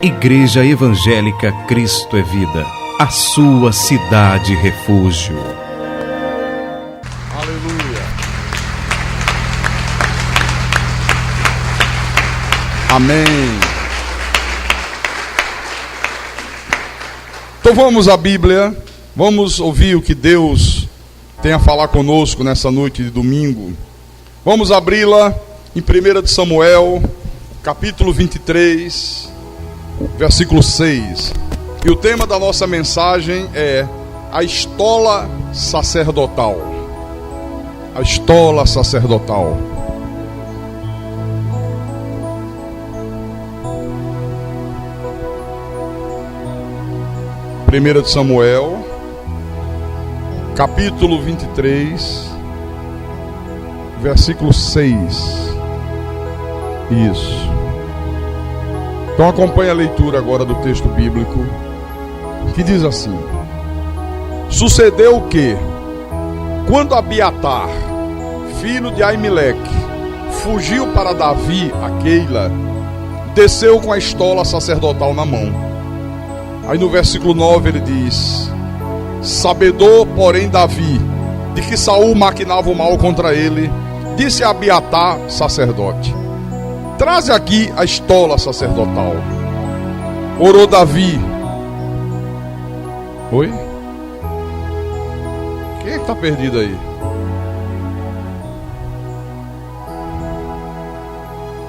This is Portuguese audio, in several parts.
Igreja Evangélica Cristo é Vida, a sua cidade refúgio. Aleluia. Amém. Então vamos à Bíblia, vamos ouvir o que Deus tem a falar conosco nessa noite de domingo. Vamos abri-la em 1 de Samuel, capítulo 23, versículo 6. E o tema da nossa mensagem é a estola sacerdotal. A estola sacerdotal. Primeira de Samuel, capítulo 23, versículo 6. Isso. Então acompanhe a leitura agora do texto bíblico, que diz assim: Sucedeu que, quando Abiatar, filho de Aimeleque, fugiu para Davi a Keila, desceu com a estola sacerdotal na mão. Aí no versículo 9 ele diz: Sabedor, porém, Davi, de que Saul maquinava o mal contra ele, disse a Abiatar, sacerdote: Traze aqui a estola sacerdotal. Orou Davi. Oi? Quem é que está perdido aí?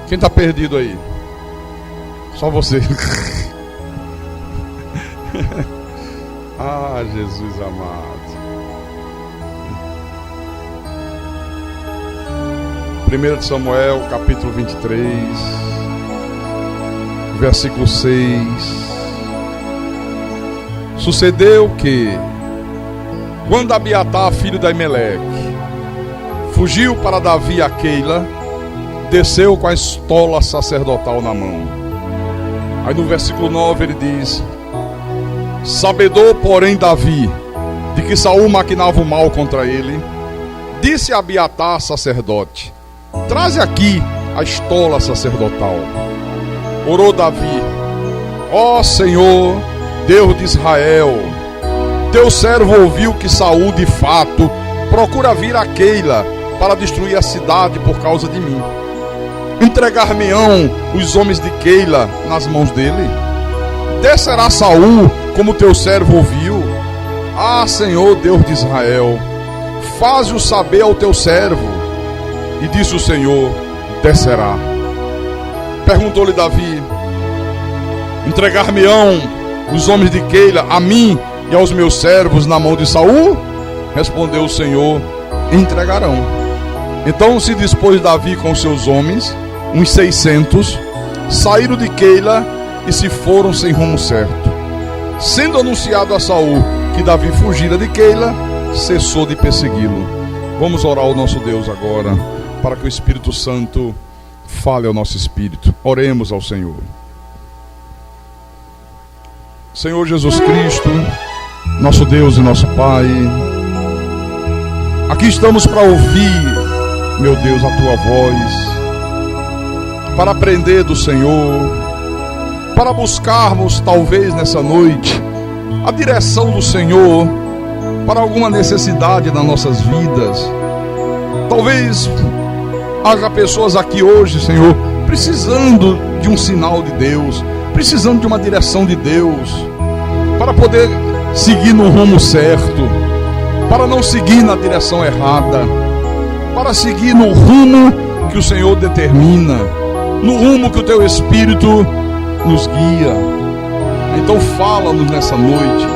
Quem está perdido aí? Só você. Ah, Jesus amado. 1 de Samuel, capítulo 23, versículo 6. Sucedeu que, quando Abiatar, filho de Aimeleque, fugiu para Davi a Keila, desceu com a estola sacerdotal na mão. Aí no versículo 9 ele diz: Sabedor, porém, Davi, de que Saul maquinava o mal contra ele, disse a Abiatar, sacerdote: Traze aqui a estola sacerdotal. Orou Davi: Ó Senhor, Deus de Israel, teu servo ouviu que Saul de fato procura vir a Keila para destruir a cidade por causa de mim. Entregar-me-ão os homens de Keila nas mãos dele? Descerá Saul como teu servo ouviu? Ah, Senhor, Deus de Israel, faze-o saber ao teu servo. E disse o Senhor: descerá. Perguntou-lhe Davi: Entregar-me-ão os homens de Keila a mim e aos meus servos na mão de Saul? Respondeu o Senhor: entregarão. Então se dispôs Davi com seus homens, uns 600, saíram de Keila e se foram sem rumo certo. Sendo anunciado a Saul que Davi fugira de Keila, cessou de persegui-lo. Vamos orar ao nosso Deus agora, para que o Espírito Santo fale ao nosso espírito. Oremos ao Senhor. Senhor Jesus Cristo, nosso Deus e nosso Pai, aqui estamos para ouvir, meu Deus, a Tua voz, para aprender do Senhor, para buscarmos, talvez nessa noite, a direção do Senhor para alguma necessidade nas nossas vidas. Talvez haja pessoas aqui hoje, Senhor, precisando de um sinal de Deus, precisando de uma direção de Deus, para poder seguir no rumo certo, para não seguir na direção errada, para seguir no rumo que o Senhor determina, no rumo que o Teu Espírito nos guia. Então fala-nos nessa noite,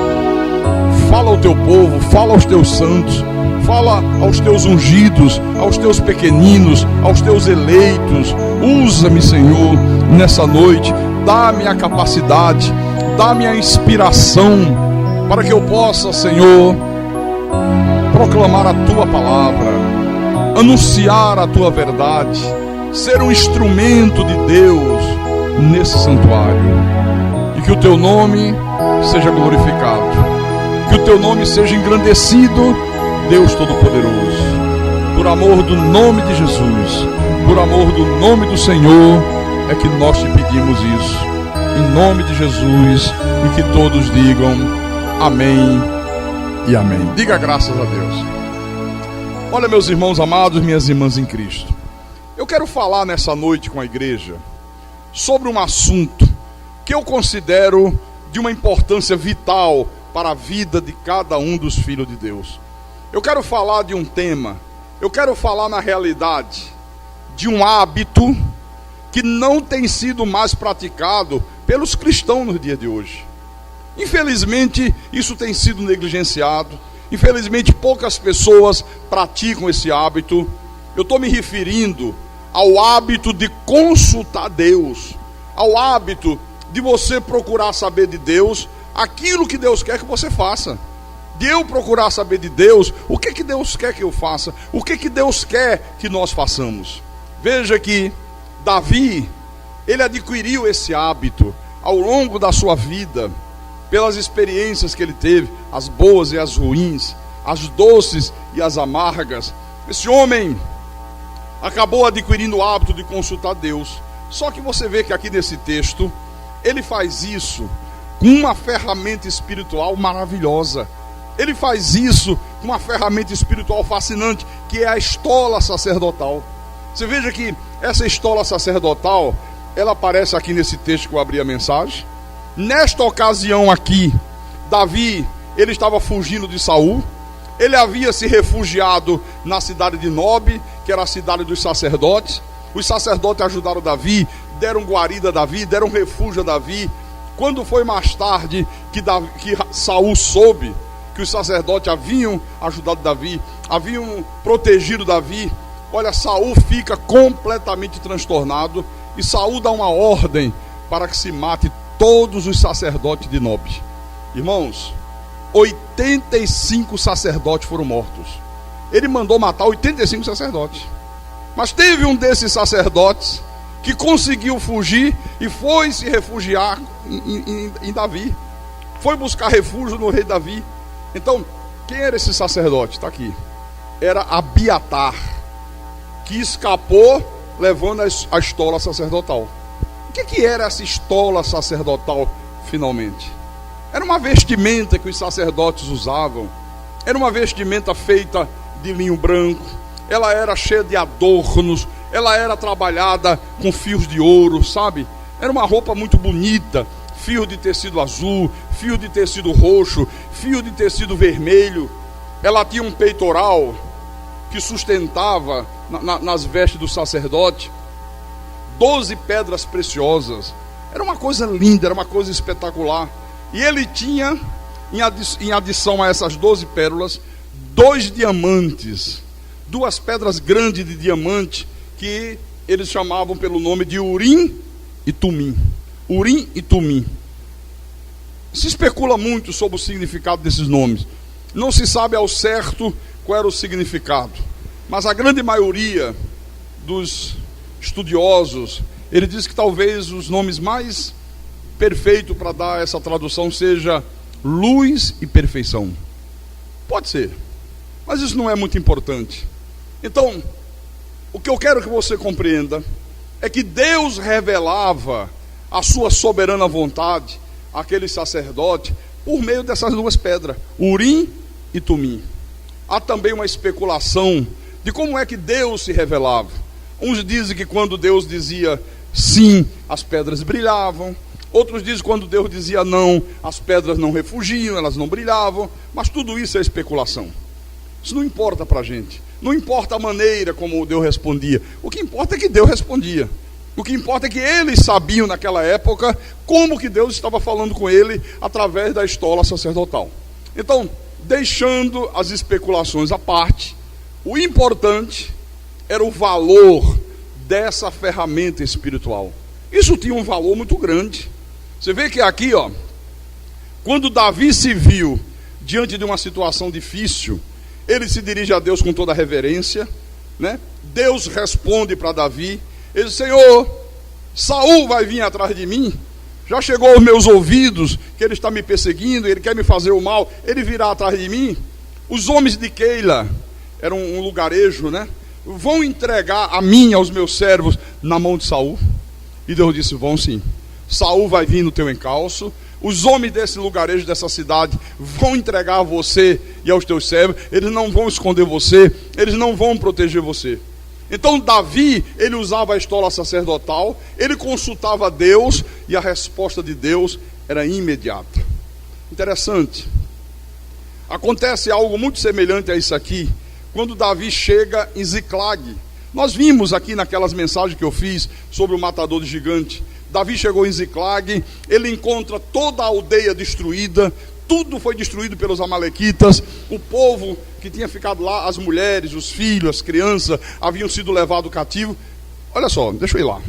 fala ao Teu povo, fala aos Teus santos, fala aos Teus ungidos, aos Teus pequeninos, aos Teus eleitos. Usa-me, Senhor, nessa noite. Dá-me a capacidade, dá-me a inspiração, para que eu possa, Senhor, proclamar a Tua palavra, anunciar a Tua verdade, ser um instrumento de Deus nesse santuário. E que o Teu nome seja glorificado, que o Teu nome seja engrandecido, Deus Todo-Poderoso, por amor do nome de Jesus, por amor do nome do Senhor, é que nós te pedimos isso. em nome de Jesus, e que todos digam amém e amém. Diga graças a Deus. Olha, meus irmãos amados, minhas irmãs em Cristo, eu quero falar nessa noite com a igreja sobre um assunto que eu considero de uma importância vital para a vida de cada um dos filhos de Deus. Eu quero falar de um tema, eu quero falar na realidade de um hábito que não tem sido mais praticado pelos cristãos nos dias de hoje. Infelizmente, isso tem sido negligenciado. Infelizmente, poucas pessoas praticam esse hábito. Eu estou me referindo ao hábito de consultar Deus, ao hábito de você procurar saber de Deus aquilo que Deus quer que você faça. De eu procurar saber de Deus, o que Deus quer que eu faça, o que Deus quer que nós façamos. Veja que Davi, ele adquiriu esse hábito ao longo da sua vida, pelas experiências que ele teve, as boas e as ruins, as doces e as amargas. Esse homem acabou adquirindo o hábito de consultar Deus. Só que você vê que aqui nesse texto, ele faz isso com uma ferramenta espiritual maravilhosa. Ele faz isso com uma ferramenta espiritual fascinante, que é a estola sacerdotal. Você veja que essa estola sacerdotal, ela aparece aqui nesse texto que eu abri a mensagem. Nesta ocasião aqui, Davi, ele estava fugindo de Saul. Ele havia se refugiado na cidade de Nob, que era a cidade dos sacerdotes. Os sacerdotes ajudaram Davi, deram guarida a Davi, deram refúgio a Davi. Quando foi mais tarde que Saul soube que os sacerdotes haviam ajudado Davi, haviam protegido Davi, olha, Saul fica completamente transtornado, e Saul dá uma ordem para que se mate todos os sacerdotes de Nob. Irmãos, 85 sacerdotes foram mortos. Ele mandou matar 85 sacerdotes. Mas teve um desses sacerdotes que conseguiu fugir e foi se refugiar em Davi. Foi buscar refúgio no rei Davi. Então, quem era esse sacerdote? Está aqui. Era Abiatar, que escapou levando a estola sacerdotal. O que era essa estola sacerdotal, finalmente? Era uma vestimenta que os sacerdotes usavam. Era uma vestimenta feita de linho branco. Ela era cheia de adornos. Ela era trabalhada com fios de ouro, sabe? Era uma roupa muito bonita. Fio de tecido azul, fio de tecido roxo, fio de tecido vermelho. Ela tinha um peitoral que sustentava nas vestes do sacerdote 12 pedras preciosas. Era uma coisa linda, era uma coisa espetacular. E ele tinha, em adição a essas 12 pérolas, 2 diamantes, 2 pedras grandes de diamante, que eles chamavam pelo nome de Urim e Tumim. Urim e Tumim. Se especula muito sobre o significado desses nomes. Não se sabe ao certo qual era o significado, mas a grande maioria dos estudiosos, ele diz que talvez os nomes mais perfeitos para dar essa tradução seja luz e perfeição. Pode ser, mas isso não é muito importante. Então, o que eu quero que você compreenda é que Deus revelava a sua soberana vontade àquele sacerdote por meio dessas 2 pedras, Urim e Tumim. Há também uma especulação de como é que Deus se revelava. Uns dizem que quando Deus dizia sim, as pedras brilhavam. Outros dizem que quando Deus dizia não, as pedras não refugiam, elas não brilhavam. Mas tudo isso é especulação. Isso não importa para a gente. Não importa a maneira como Deus respondia. O que importa é que Deus respondia. O que importa é que eles sabiam naquela época como que Deus estava falando com ele através da estola sacerdotal. Então, deixando as especulações à parte, o importante era o valor dessa ferramenta espiritual. Isso tinha um valor muito grande. Você vê que aqui, quando Davi se viu diante de uma situação difícil, ele se dirige a Deus com toda a reverência, né? Deus responde para Davi. Ele diz: Senhor, Saul vai vir atrás de mim. Já chegou aos meus ouvidos que ele está me perseguindo, ele quer me fazer o mal, ele virá atrás de mim. Os homens de Keila, era um lugarejo, né? Vão entregar a mim, aos meus servos, na mão de Saul. E Deus disse: vão sim. Saul vai vir no teu encalço, os homens desse lugarejo, dessa cidade, vão entregar a você e aos teus servos, eles não vão esconder você, eles não vão proteger você. Então Davi, ele usava a estola sacerdotal, ele consultava Deus, e a resposta de Deus era imediata. Interessante. Acontece algo muito semelhante a isso aqui, quando Davi chega em Ziclag. Nós vimos aqui naquelas mensagens que eu fiz sobre o matador de gigante. Davi chegou em Ziclag, ele encontra toda a aldeia destruída, tudo foi destruído pelos amalequitas, o povo que tinha ficado lá, as mulheres, os filhos, as crianças, haviam sido levados cativo. Olha só, deixa eu ir lá.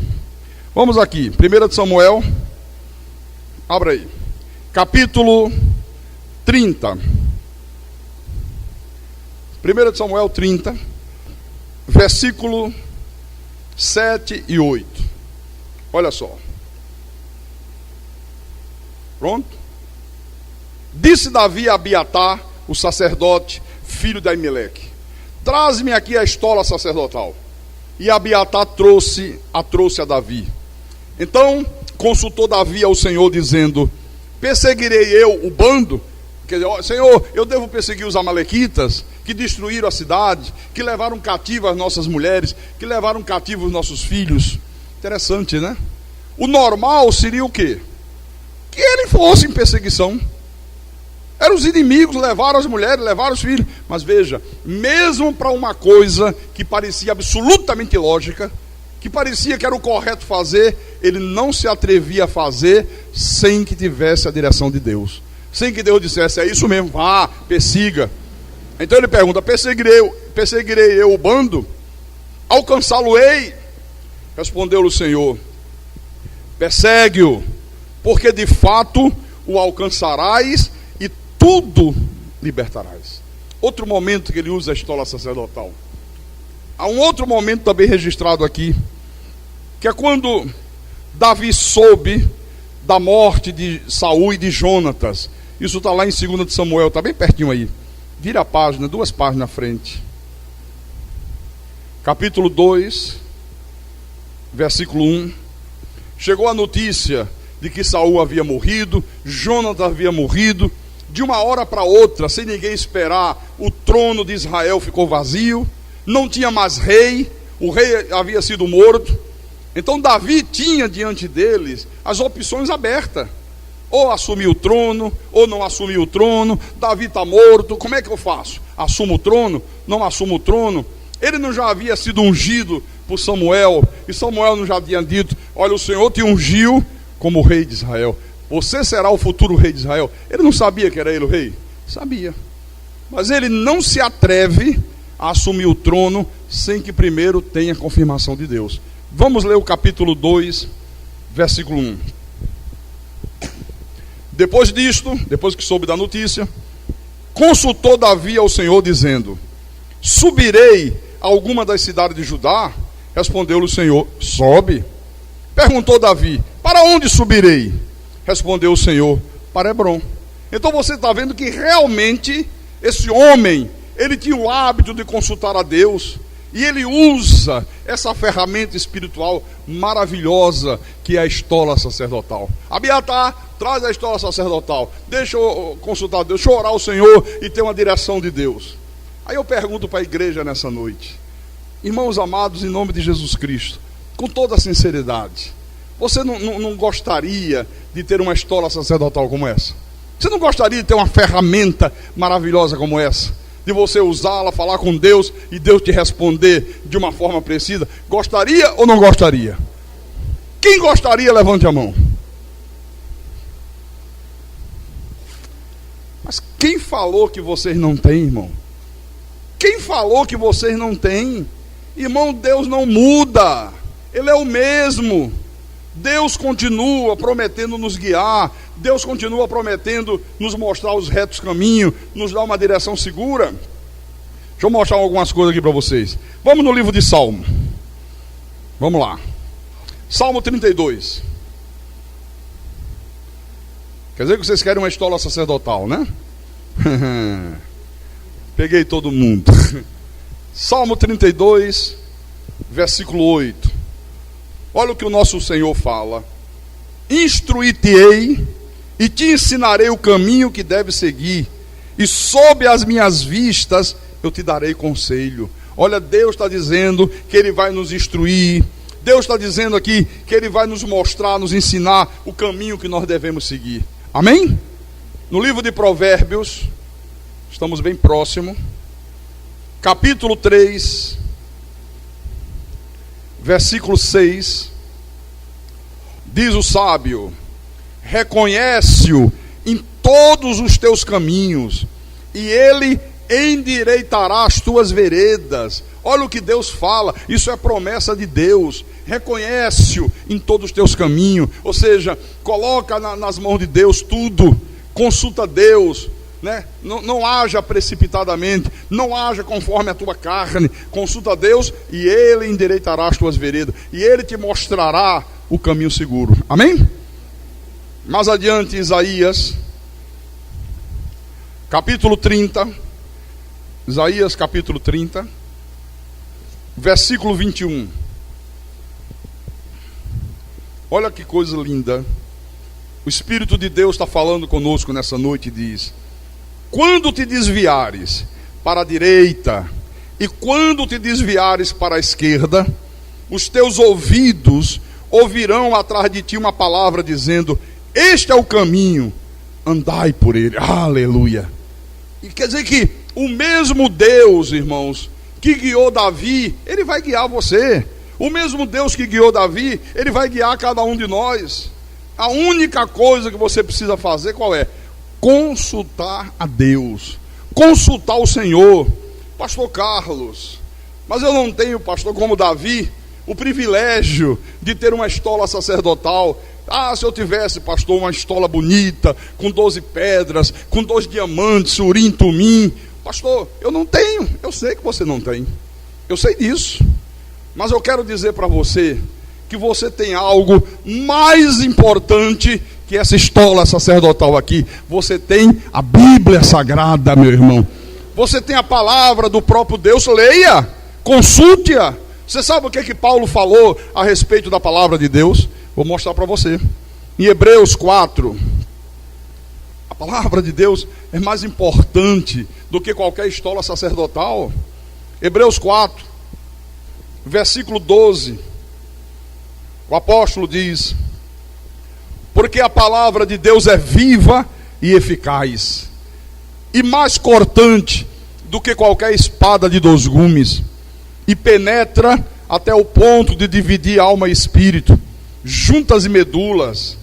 Vamos aqui, 1 de Samuel, abra aí, capítulo 30. 1 de Samuel 30, versículo 7 e 8. Olha só. Pronto? Disse Davi a Abiatar, o sacerdote, filho de Aimeleque: traz-me aqui a estola sacerdotal. E Abiatar trouxe a Davi. Então consultou Davi ao Senhor, dizendo: perseguirei eu o bando? Quer dizer, Senhor, eu devo perseguir os amalequitas, que destruíram a cidade, que levaram cativo as nossas mulheres, que levaram cativo os nossos filhos. Interessante, né? O normal seria o quê? Que ele fosse em perseguição. Eram os inimigos, levaram as mulheres, levaram os filhos. Mas veja, mesmo para uma coisa que parecia absolutamente lógica, que parecia que era o correto fazer, ele não se atrevia a fazer sem que tivesse a direção de Deus, sem que Deus dissesse: é isso mesmo, vá, persiga. Então ele pergunta: perseguirei eu o bando? Alcançá-lo-ei? Respondeu-lhe o Senhor: persegue-o, porque de fato o alcançarás e tudo libertarás. Outro momento que ele usa a estola sacerdotal. Há um outro momento também registrado aqui, que é quando Davi soube da morte de Saul e de Jonatas. Isso está lá em 2 de Samuel, está bem pertinho aí. Vira a página, 2 páginas na frente. Capítulo 2, versículo 1. Chegou a notícia de que Saul havia morrido, Jonatas havia morrido. De uma hora para outra, sem ninguém esperar, o trono de Israel ficou vazio. Não tinha mais rei, o rei havia sido morto. Então Davi tinha diante deles as opções abertas: ou assumir o trono, ou não assumir o trono. Davi está morto, como é que eu faço? Assumo o trono? Não assumo o trono? Ele não já havia sido ungido por Samuel, e Samuel não já tinha dito: olha, o Senhor te ungiu como rei de Israel, você será o futuro rei de Israel. Ele não sabia que era ele o rei? Sabia. Mas ele não se atreve a assumir o trono sem que primeiro tenha confirmação de Deus. Vamos ler o capítulo 2, versículo 1. Depois disto, depois que soube da notícia, consultou Davi ao Senhor, dizendo: subirei a alguma das cidades de Judá? Respondeu-lhe o Senhor: sobe. Perguntou Davi: para onde subirei? Respondeu o Senhor: para Hebrom. Então você está vendo que realmente esse homem, ele tinha o hábito de consultar a Deus, e ele usa essa ferramenta espiritual maravilhosa que é a estola sacerdotal. Abiatar, traz a estola sacerdotal, deixa eu consultar a Deus, deixa eu orar ao Senhor e ter uma direção de Deus. Aí eu pergunto para a igreja nessa noite: irmãos amados, em nome de Jesus Cristo, com toda a sinceridade, você não gostaria de ter uma estola sacerdotal como essa? Você não gostaria de ter uma ferramenta maravilhosa como essa? De você usá-la, falar com Deus e Deus te responder de uma forma precisa? Gostaria ou não gostaria? Quem gostaria, levante a mão. Mas quem falou que vocês não têm, irmão? Quem falou que vocês não têm? Irmão, Deus não muda, Ele é o mesmo. Deus continua prometendo nos guiar, Deus continua prometendo nos mostrar os retos caminhos, nos dar uma direção segura. Deixa eu mostrar algumas coisas aqui para vocês. Vamos no livro de Salmo. Vamos lá. Salmo 32. Quer dizer que vocês querem uma estola sacerdotal, né? Peguei todo mundo. Salmo 32, versículo 8. Olha o que o nosso Senhor fala: instruir-te-ei e te ensinarei o caminho que deves seguir, e sob as minhas vistas eu te darei conselho. Olha, Deus está dizendo que Ele vai nos instruir. Deus está dizendo aqui que Ele vai nos mostrar, nos ensinar o caminho que nós devemos seguir. Amém? No livro de Provérbios, estamos bem próximo, capítulo 3, versículo 6, diz o sábio: reconhece-o em todos os teus caminhos, e Ele endireitará as tuas veredas. Olha o que Deus fala, isso é promessa de Deus. Reconhece-o em todos os teus caminhos, ou seja, coloca nas mãos de Deus tudo, consulta Deus, né? Não haja precipitadamente, não haja conforme a tua carne, consulta Deus e Ele endireitará as tuas veredas, e Ele te mostrará o caminho seguro. Amém? Mais adiante, Isaías, capítulo 30, Isaías capítulo 30, versículo 21. Olha que coisa linda. O Espírito de Deus está falando conosco nessa noite e diz: quando te desviares para a direita e quando te desviares para a esquerda, os teus ouvidos ouvirão atrás de ti uma palavra dizendo: este é o caminho, andai por ele. Aleluia. E quer dizer que o mesmo Deus, irmãos, que guiou Davi, Ele vai guiar você. O mesmo Deus que guiou Davi, Ele vai guiar cada um de nós. A única coisa que você precisa fazer, qual é? Consultar a Deus, consultar o Senhor. Pastor Carlos, mas eu não tenho, pastor, como Davi, o privilégio de ter uma estola sacerdotal. Se eu tivesse, pastor, uma estola bonita, com 12 pedras, com 2 diamantes, urim, tumim. Pastor, eu não tenho. Eu sei que você não tem, eu sei disso. Mas eu quero dizer para você que você tem algo mais importante que essa estola sacerdotal aqui. Você tem a Bíblia Sagrada, meu irmão. Você tem a palavra do próprio Deus. Leia, consulte-a. Você sabe o que Paulo falou a respeito da palavra de Deus? Vou mostrar para você. Em Hebreus 4, a palavra de Deus é mais importante do que qualquer estola sacerdotal. Hebreus 4, versículo 12, o apóstolo diz: porque a palavra de Deus é viva e eficaz, e mais cortante do que qualquer espada de 2 gumes, e penetra até o ponto de dividir alma e espírito, juntas e medulas,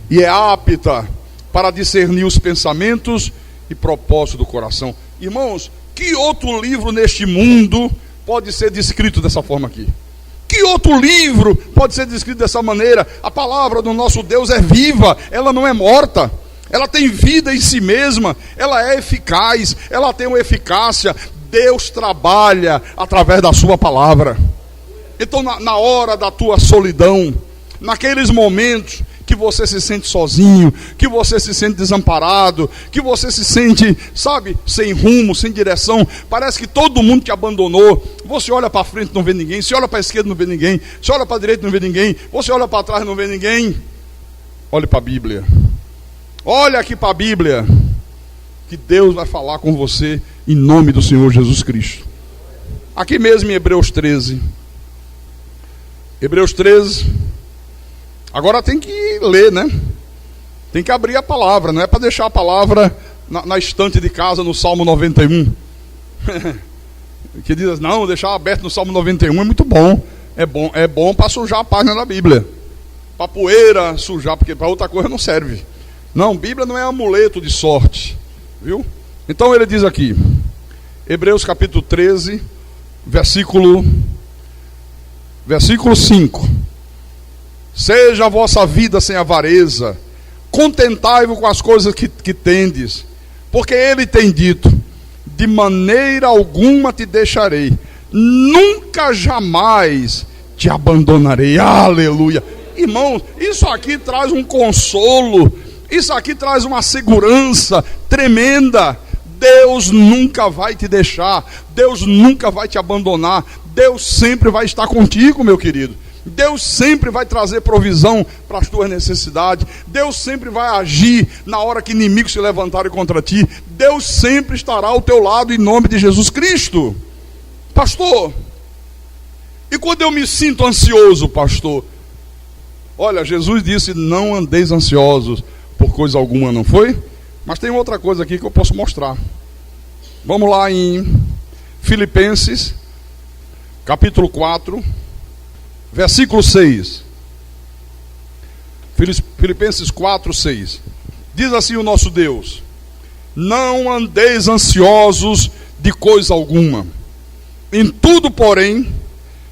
e é apta para discernir os pensamentos e propósitos do coração. Irmãos, que outro livro neste mundo pode ser descrito dessa forma aqui? Que outro livro pode ser descrito dessa maneira? A palavra do nosso Deus é viva, ela não é morta, ela tem vida em si mesma, ela é eficaz, ela tem uma eficácia. Deus trabalha através da sua palavra. Então na hora da tua solidão, naqueles momentos que você se sente sozinho, que você se sente desamparado, que você se sente, sabe, sem rumo, sem direção, parece que todo mundo te abandonou. Você olha para frente e não vê ninguém, você olha para a esquerda e não vê ninguém, você olha para a direita e não vê ninguém, você olha para trás e não vê ninguém. Olhe para a Bíblia. Olha aqui para a Bíblia, que Deus vai falar com você em nome do Senhor Jesus Cristo. Aqui mesmo em Hebreus 13. Hebreus 13. Agora tem que ler, né? Tem que abrir a palavra, não é para deixar a palavra na estante de casa no Salmo 91. Que diz, não, deixar aberto no Salmo 91 é muito bom. É bom para sujar a página da Bíblia. Para poeira sujar, porque para outra coisa não serve. Não, Bíblia não é amuleto de sorte, viu? Então ele diz aqui, Hebreus capítulo 13, versículo 5. Seja a vossa vida sem avareza, contentai-vos com as coisas que tendes, porque ele tem dito: de maneira alguma te deixarei, nunca jamais te abandonarei. Aleluia. Irmãos, isso aqui traz um consolo, isso aqui traz uma segurança tremenda. Deus nunca vai te deixar, Deus nunca vai te abandonar, Deus sempre vai estar contigo, meu querido. Deus sempre vai trazer provisão para as tuas necessidades. Deus sempre vai agir na hora que inimigos se levantarem contra ti. Deus sempre estará ao teu lado em nome de Jesus Cristo. Pastor, e quando eu me sinto ansioso, pastor? Olha, Jesus disse, não andeis ansiosos por coisa alguma, não foi? Mas tem outra coisa aqui que eu posso mostrar. Vamos lá em Filipenses, capítulo 4, versículo 6. Filipenses 4, 6. Diz assim o nosso Deus: não andeis ansiosos de coisa alguma. Em tudo, porém,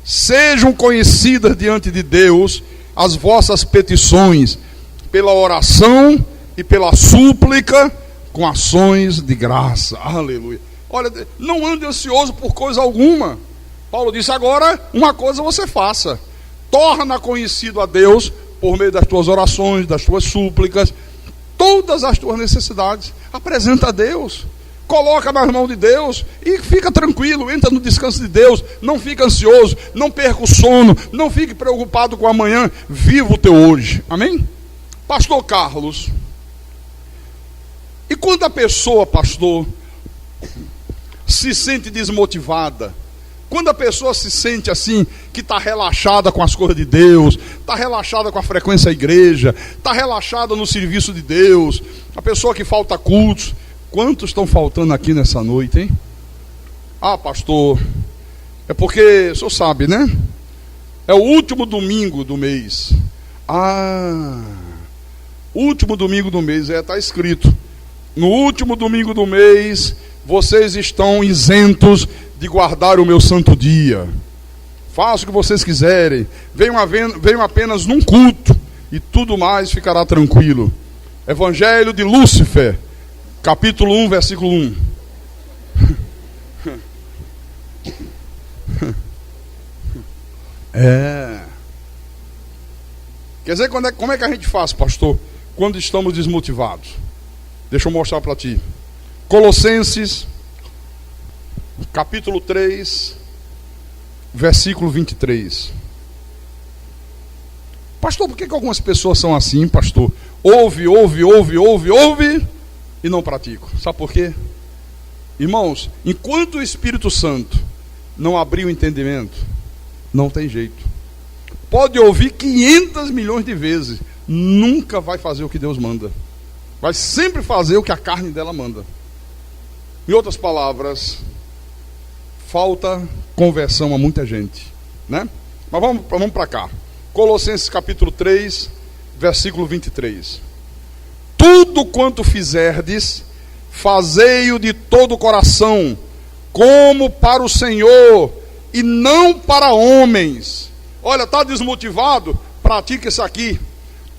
sejam conhecidas diante de Deus as vossas petições, pela oração e pela súplica, com ações de graça. Aleluia. Olha, não ande ansioso por coisa alguma. Paulo disse, agora, uma coisa você faça: torna conhecido a Deus, por meio das tuas orações, das tuas súplicas, todas as tuas necessidades. Apresenta a Deus, coloca nas mãos de Deus e fica tranquilo, entra no descanso de Deus. Não fica ansioso, não perca o sono, não fique preocupado com amanhã. Viva o teu hoje, amém? Pastor Carlos, e quando a pessoa, pastor, se sente desmotivada, quando a pessoa se sente assim, que está relaxada com as coisas de Deus, está relaxada com a frequência à igreja, está relaxada no serviço de Deus, a pessoa que falta cultos, quantos estão faltando aqui nessa noite, hein? Ah, pastor, é porque, o senhor sabe, né? É o último domingo do mês. Ah, último domingo do mês, está escrito. No último domingo do mês, vocês estão isentos de guardar o meu santo dia. Façam o que vocês quiserem. Venham apenas num culto e tudo mais ficará tranquilo. Evangelho de Lúcifer, capítulo 1, versículo 1. Quer dizer, como é que a gente faz, pastor, quando estamos desmotivados? Deixa eu mostrar para ti. Colossenses, capítulo 3, versículo 23. Pastor, por que algumas pessoas são assim, pastor? Ouve e não praticam. Sabe por quê? Irmãos, enquanto o Espírito Santo não abrir o entendimento, não tem jeito. Pode ouvir 500 milhões de vezes, nunca vai fazer o que Deus manda. Vai sempre fazer o que a carne dela manda. Em outras palavras, falta conversão a muita gente, né? Mas vamos para cá. Colossenses capítulo 3, versículo 23. Tudo quanto fizerdes, fazei-o de todo o coração, como para o Senhor e não para homens. Olha, está desmotivado? Pratique isso aqui.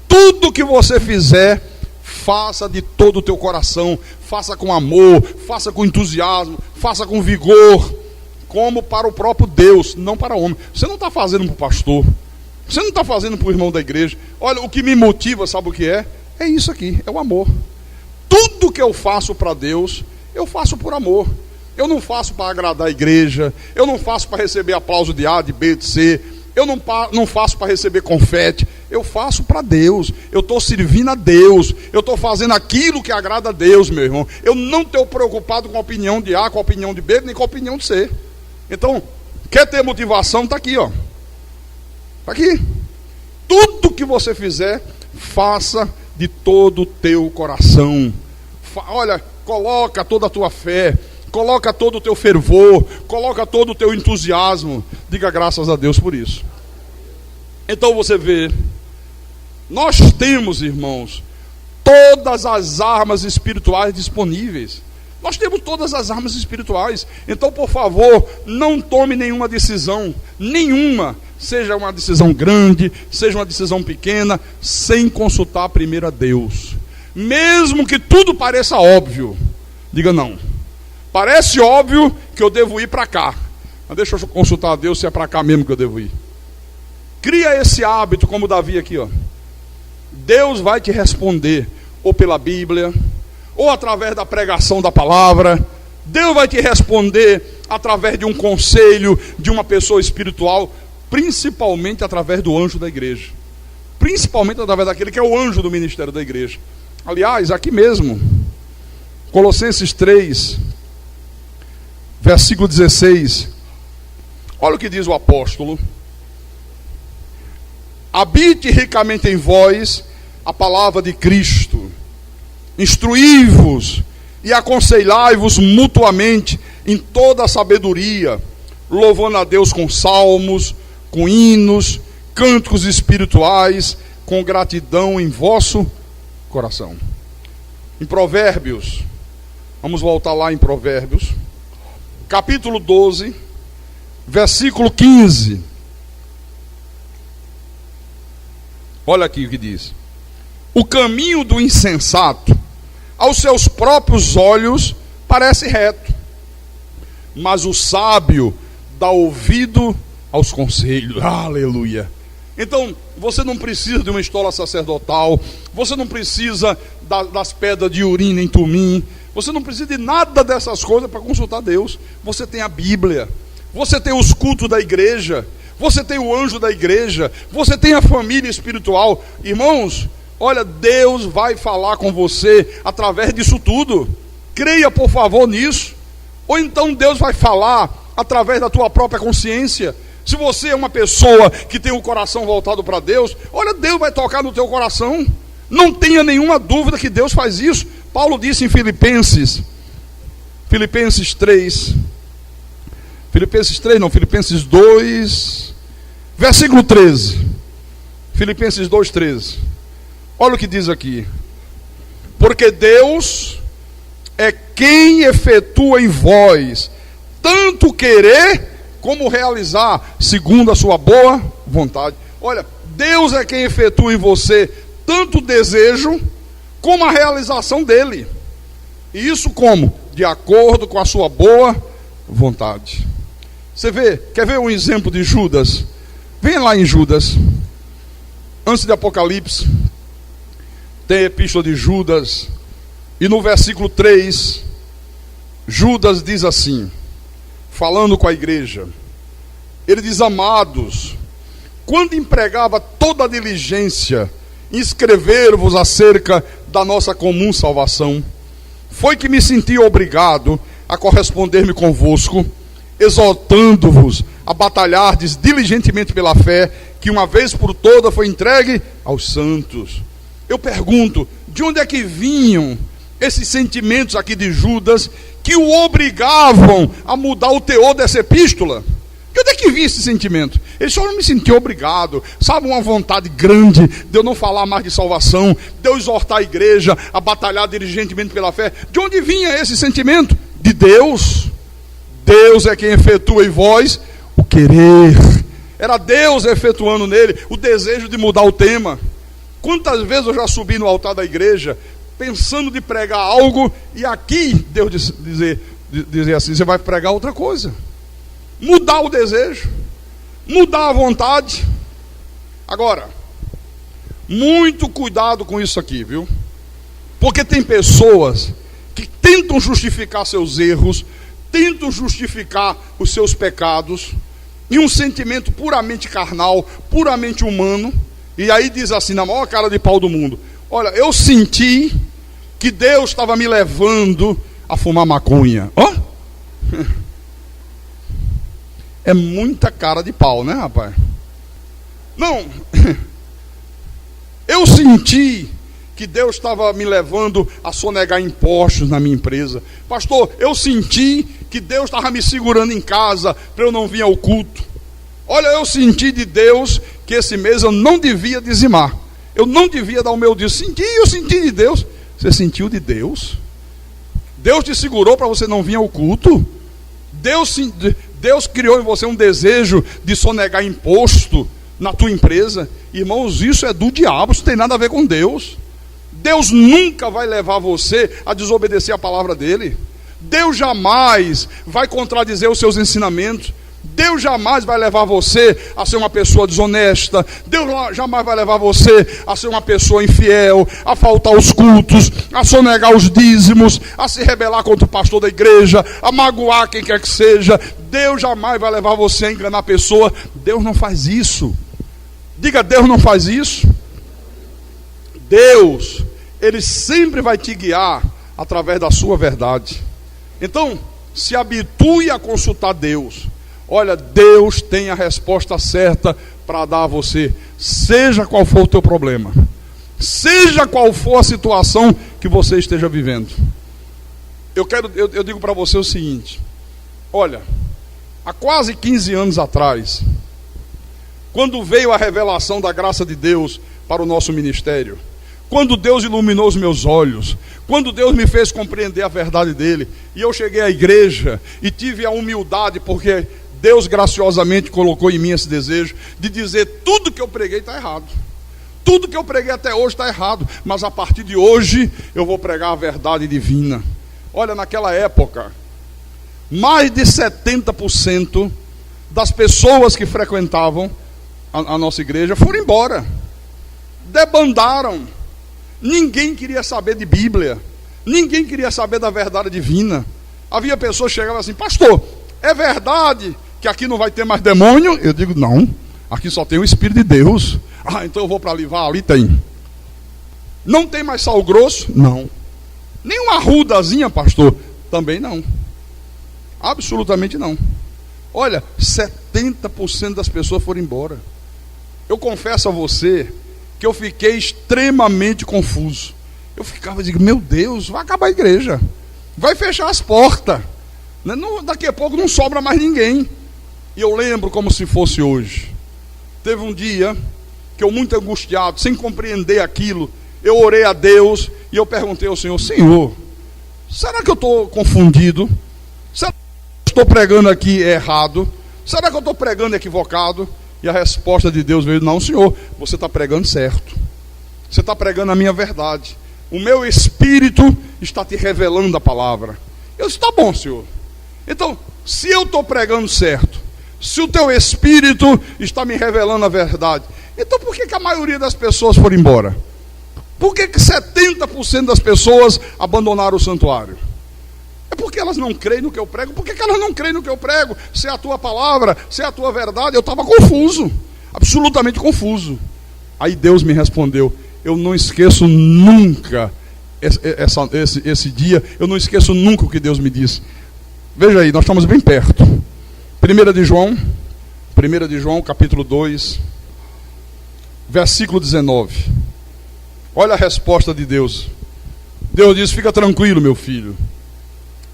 Tudo que você fizer, faça de todo o teu coração, faça com amor, faça com entusiasmo, faça com vigor, como para o próprio Deus, não para o homem. Você não está fazendo para o pastor, você não está fazendo para o irmão da igreja. Olha, o que me motiva, sabe o que é? É isso aqui, é o amor. Tudo que eu faço para Deus, eu faço por amor. Eu não faço para agradar a igreja, eu não faço para receber aplauso de A, de B, de C, eu não faço para receber confete, eu faço para Deus. Eu estou servindo a Deus, eu estou fazendo aquilo que agrada a Deus, meu irmão. Eu não estou preocupado com a opinião de A, com a opinião de B, nem com a opinião de C. Então, quer ter motivação? Está aqui, ó. Está aqui. Tudo que você fizer, faça de todo o teu coração. Olha, coloca toda a tua fé, coloca todo o teu fervor, coloca todo o teu entusiasmo. Diga graças a Deus por isso. Então você vê, nós temos, irmãos, todas as armas espirituais disponíveis. Nós temos todas as armas espirituais. Então, por favor, não tome nenhuma decisão, nenhuma, seja uma decisão grande, seja uma decisão pequena, sem consultar primeiro a Deus. Mesmo que tudo pareça óbvio, diga não. Parece óbvio que eu devo ir para cá, mas deixa eu consultar a Deus se é para cá mesmo que eu devo ir. Cria esse hábito como Davi aqui, ó. Deus vai te responder, ou pela Bíblia, ou através da pregação da palavra. Deus vai te responder através de um conselho de uma pessoa espiritual. principalmente através do anjo da igreja. Principalmente através daquele que é o anjo do ministério da igreja. Aliás, aqui mesmo, Colossenses 3, versículo 16. Olha o que diz o apóstolo: habite ricamente em vós a palavra de Cristo, instruí-vos e aconselhai-vos mutuamente em toda a sabedoria, louvando a Deus com salmos, com hinos, cânticos espirituais, com gratidão em vosso coração. Em Provérbios, vamos voltar lá em Provérbios, capítulo 12, versículo 15. Olha aqui o que diz: o caminho do insensato aos seus próprios olhos parece reto, mas o sábio dá ouvido aos conselhos. Aleluia. Então, você não precisa de uma estola sacerdotal, você não precisa das pedras de urina em Tumim, você não precisa de nada dessas coisas para consultar Deus. Você tem a Bíblia, você tem os cultos da igreja, você tem o anjo da igreja, você tem a família espiritual. Irmãos, olha, Deus vai falar com você através disso tudo. Creia, por favor, nisso. Ou então Deus vai falar através da tua própria consciência. Se você é uma pessoa que tem o coração voltado para Deus, olha, Deus vai tocar no teu coração. Não tenha nenhuma dúvida que Deus faz isso. Paulo disse em Filipenses 2, versículo 13. Filipenses 2, 13. Olha o que diz aqui: porque Deus é quem efetua em vós tanto querer como realizar, segundo a sua boa vontade. Olha, Deus é quem efetua em você tanto o desejo como a realização dele. E isso como? De acordo com a sua boa vontade. Você vê, quer ver um exemplo de Judas? Vem lá em Judas, antes de Apocalipse, tem a epístola de Judas, e no versículo 3, Judas diz assim, falando com a igreja, ele diz: amados, quando empregava toda a diligência em escrever-vos acerca da nossa comum salvação, foi que me senti obrigado a corresponder-me convosco, exortando-vos a batalhardes diligentemente pela fé, que uma vez por toda foi entregue aos santos. Eu pergunto, de onde é que vinham esses sentimentos aqui de Judas, que o obrigavam a mudar o teor dessa epístola? De onde é que vinha esse sentimento? Ele só não me sentiu obrigado, sabe, uma vontade grande de eu não falar mais de salvação, de eu exortar a igreja a batalhar diligentemente pela fé. De onde vinha esse sentimento? De Deus. Deus é quem efetua em vós o querer. Era Deus efetuando nele o desejo de mudar o tema. Quantas vezes eu já subi no altar da igreja pensando de pregar algo, e aqui Deus dizer assim: você vai pregar outra coisa. Mudar o desejo, mudar a vontade. Agora, muito cuidado com isso aqui, viu? Porque tem pessoas que tentam justificar seus erros, tentam justificar os seus pecados em um sentimento puramente carnal, puramente humano, e aí diz assim, na maior cara de pau do mundo: olha, eu senti que Deus estava me levando a fumar maconha. Ó! É muita cara de pau, né, rapaz? Não, eu senti que Deus estava me levando a sonegar impostos na minha empresa. Pastor, eu senti que Deus estava me segurando em casa para eu não vir ao culto. Olha, eu senti de Deus que esse mês eu não devia dizimar, eu não devia dar o meu dízimo. Eu senti de Deus. Você sentiu de Deus? Deus te segurou para você não vir ao culto? Deus criou em você um desejo de sonegar imposto na tua empresa? Irmãos, isso é do diabo, isso não tem nada a ver com Deus. Deus nunca vai levar você a desobedecer a palavra dele. Deus jamais vai contradizer os seus ensinamentos. Deus jamais vai levar você a ser uma pessoa desonesta. Deus jamais vai levar você a ser uma pessoa infiel, a faltar aos cultos, a sonegar os dízimos, a se rebelar contra o pastor da igreja, a magoar quem quer que seja. Deus jamais vai levar você a enganar a pessoa. Deus não faz isso. Diga, Deus não faz isso. Deus, Ele sempre vai te guiar através da sua verdade. Então, se habitue a consultar Deus. Olha, Deus tem a resposta certa para dar a você, seja qual for o teu problema, seja qual for a situação que você esteja vivendo. Eu digo para você o seguinte: olha, há quase 15 anos atrás, quando veio a revelação da graça de Deus para o nosso ministério, quando Deus iluminou os meus olhos, quando Deus me fez compreender a verdade dele, e eu cheguei à igreja e tive a humildade, porque Deus graciosamente colocou em mim esse desejo de dizer: tudo que eu preguei está errado, tudo que eu preguei até hoje está errado, mas a partir de hoje eu vou pregar a verdade divina. Olha, naquela época, mais de 70% das pessoas que frequentavam a nossa igreja foram embora, debandaram. Ninguém queria saber de Bíblia, ninguém queria saber da verdade divina. Havia pessoas que chegavam assim: pastor, é verdade que aqui não vai ter mais demônio? Eu digo: não, aqui só tem o Espírito de Deus. Ah, então eu vou para ali, ali tem. Não tem mais sal grosso? Não. Nem uma arrudazinha, pastor? Também não. Absolutamente não. Olha, 70% das pessoas foram embora. Eu confesso a você que eu fiquei extremamente confuso. Eu ficava dizendo: meu Deus, vai acabar a igreja, vai fechar as portas, daqui a pouco não sobra mais ninguém. E eu lembro como se fosse hoje. Teve um dia que eu, muito angustiado, sem compreender aquilo, eu orei a Deus e eu perguntei ao Senhor: Senhor, será que eu estou confundido? Será que eu estou pregando aqui errado? Será que eu estou pregando equivocado? E a resposta de Deus veio: não, Senhor, você está pregando certo, você está pregando a minha verdade, o meu Espírito está te revelando a palavra. Eu disse: está bom, Senhor. Então, se eu estou pregando certo, se o teu Espírito está me revelando a verdade, então por que a maioria das pessoas foram embora? Por que 70% das pessoas abandonaram o santuário? É porque elas não creem no que eu prego. Por que elas não creem no que eu prego? Se é a tua palavra, se é a tua verdade. Eu estava confuso, absolutamente confuso. Aí Deus me respondeu. Eu não esqueço nunca esse dia. Eu não esqueço nunca o que Deus me disse. Veja aí, nós estamos bem perto. 1 de João, capítulo 2, versículo 19. Olha a resposta de Deus. Deus diz: fica tranquilo, meu filho,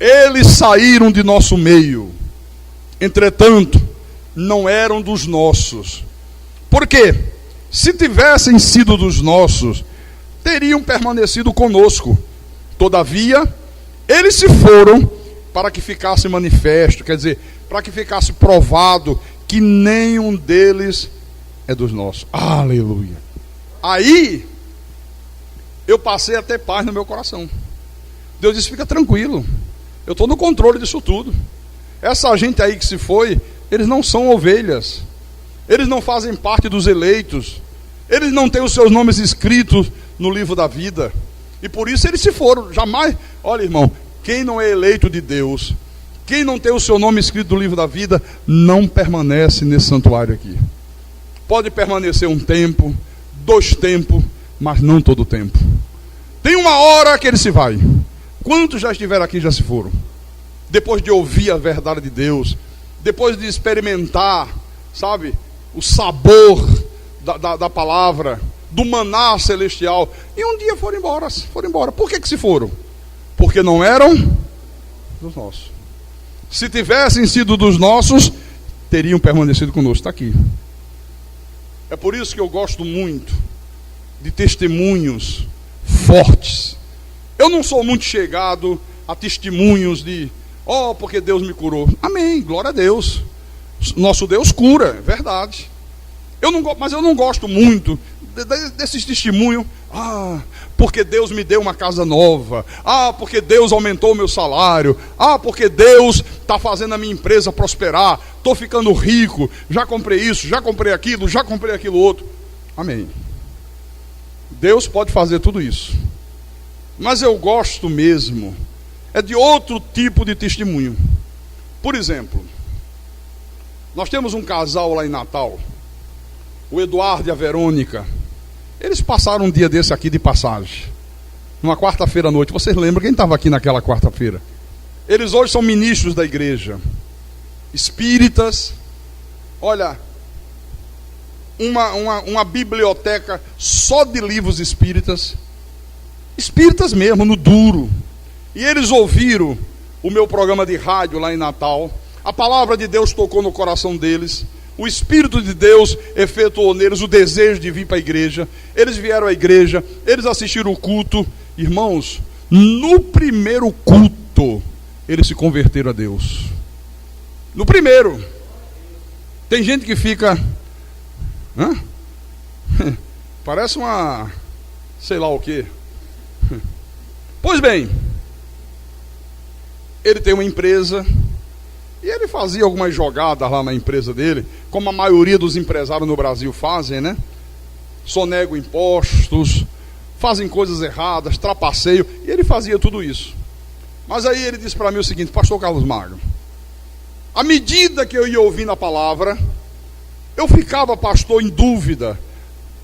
eles saíram de nosso meio, entretanto não eram dos nossos. Porque se tivessem sido dos nossos, teriam permanecido conosco. Todavia eles se foram para que ficasse manifesto, quer dizer, para que ficasse provado que nenhum deles é dos nossos. Aleluia. Aí eu passei a ter paz no meu coração. Deus disse: fica tranquilo, eu estou no controle disso tudo. Essa gente aí que se foi, eles não são ovelhas, eles não fazem parte dos eleitos, eles não têm os seus nomes escritos no livro da vida, e por isso eles se foram. Jamais, olha, irmão, quem não é eleito de Deus, quem não tem o seu nome escrito no livro da vida, não permanece nesse santuário aqui. Pode permanecer um tempo, 2 tempos, mas não todo o tempo. Tem uma hora que ele se vai. Quantos já estiveram aqui já se foram? Depois de ouvir a verdade de Deus, depois de experimentar, sabe, o sabor da palavra, do maná celestial, e um dia foram embora. Por que se foram? Porque não eram dos nossos. Se tivessem sido dos nossos, teriam permanecido conosco. Está aqui. É por isso que eu gosto muito de testemunhos fortes. Eu não sou muito chegado a testemunhos de: porque Deus me curou. Amém, glória a Deus. Nosso Deus cura, é verdade. Mas eu não gosto muito desses testemunhos. Porque Deus me deu uma casa nova. Porque Deus aumentou o meu salário. Porque Deus está fazendo a minha empresa prosperar. Estou ficando rico. Já comprei isso, já comprei aquilo outro. Amém. Deus pode fazer tudo isso. Mas eu gosto mesmo de outro tipo de testemunho. Por exemplo, nós temos um casal lá em Natal, o Eduardo e a Verônica. Eles passaram um dia desse aqui de passagem, numa quarta-feira à noite. Vocês lembram quem estava aqui naquela quarta-feira? Eles hoje são ministros da igreja, espíritas. Olha, uma biblioteca só de livros espíritas mesmo, no duro. E eles ouviram o meu programa de rádio lá em Natal. A palavra de Deus tocou no coração deles. O Espírito de Deus efetuou neles o desejo de vir para a igreja. Eles vieram à igreja, eles assistiram o culto. Irmãos, no primeiro culto, eles se converteram a Deus. No primeiro. Tem gente que fica... Parece uma... sei lá o quê. Pois bem, ele tem uma empresa... E ele fazia algumas jogadas lá na empresa dele, como a maioria dos empresários no Brasil fazem, né? Sonegam impostos, fazem coisas erradas, trapaceio, e ele fazia tudo isso. Mas aí ele disse para mim o seguinte: pastor Carlos Magno, à medida que eu ia ouvindo a palavra, eu ficava, pastor, em dúvida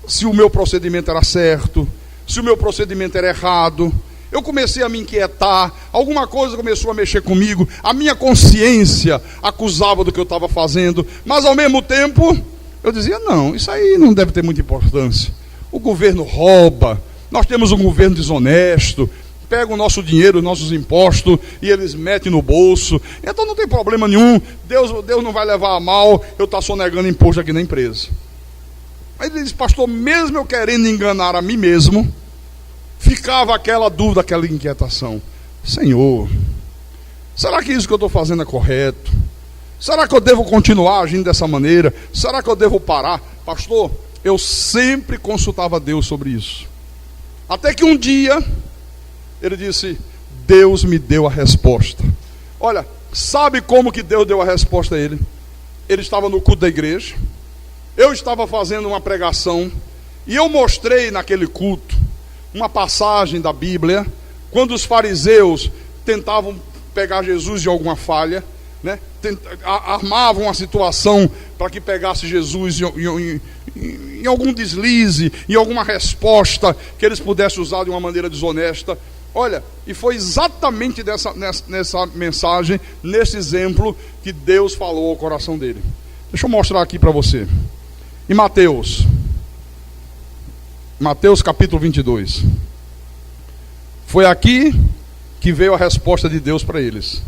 se o meu procedimento era certo, se o meu procedimento era errado. Eu comecei a me inquietar, alguma coisa começou a mexer comigo, a minha consciência acusava do que eu estava fazendo, mas ao mesmo tempo, eu dizia, não, isso aí não deve ter muita importância. O governo rouba, nós temos um governo desonesto, pega o nosso dinheiro, os nossos impostos, e eles metem no bolso, então não tem problema nenhum, Deus não vai levar a mal eu estar sonegando imposto aqui na empresa. Aí ele disse, pastor, mesmo eu querendo enganar a mim mesmo, ficava aquela dúvida, aquela inquietação. Senhor, será que isso que eu estou fazendo é correto? Será que eu devo continuar agindo dessa maneira? Será que eu devo parar? Pastor, eu sempre consultava Deus sobre isso. Até que um dia, ele disse, Deus me deu a resposta. Olha, sabe como que Deus deu a resposta a ele? Ele estava no culto da igreja, eu estava fazendo uma pregação, e eu mostrei naquele culto uma passagem da Bíblia, quando os fariseus tentavam pegar Jesus de alguma falha, né? Armavam uma situação para que pegasse Jesus em algum deslize, em alguma resposta que eles pudessem usar de uma maneira desonesta. Olha, e foi exatamente nessa mensagem, nesse exemplo, que Deus falou ao coração dele. Deixa eu mostrar aqui para você. Em Mateus capítulo 22. Foi aqui que veio a resposta de Deus para eles.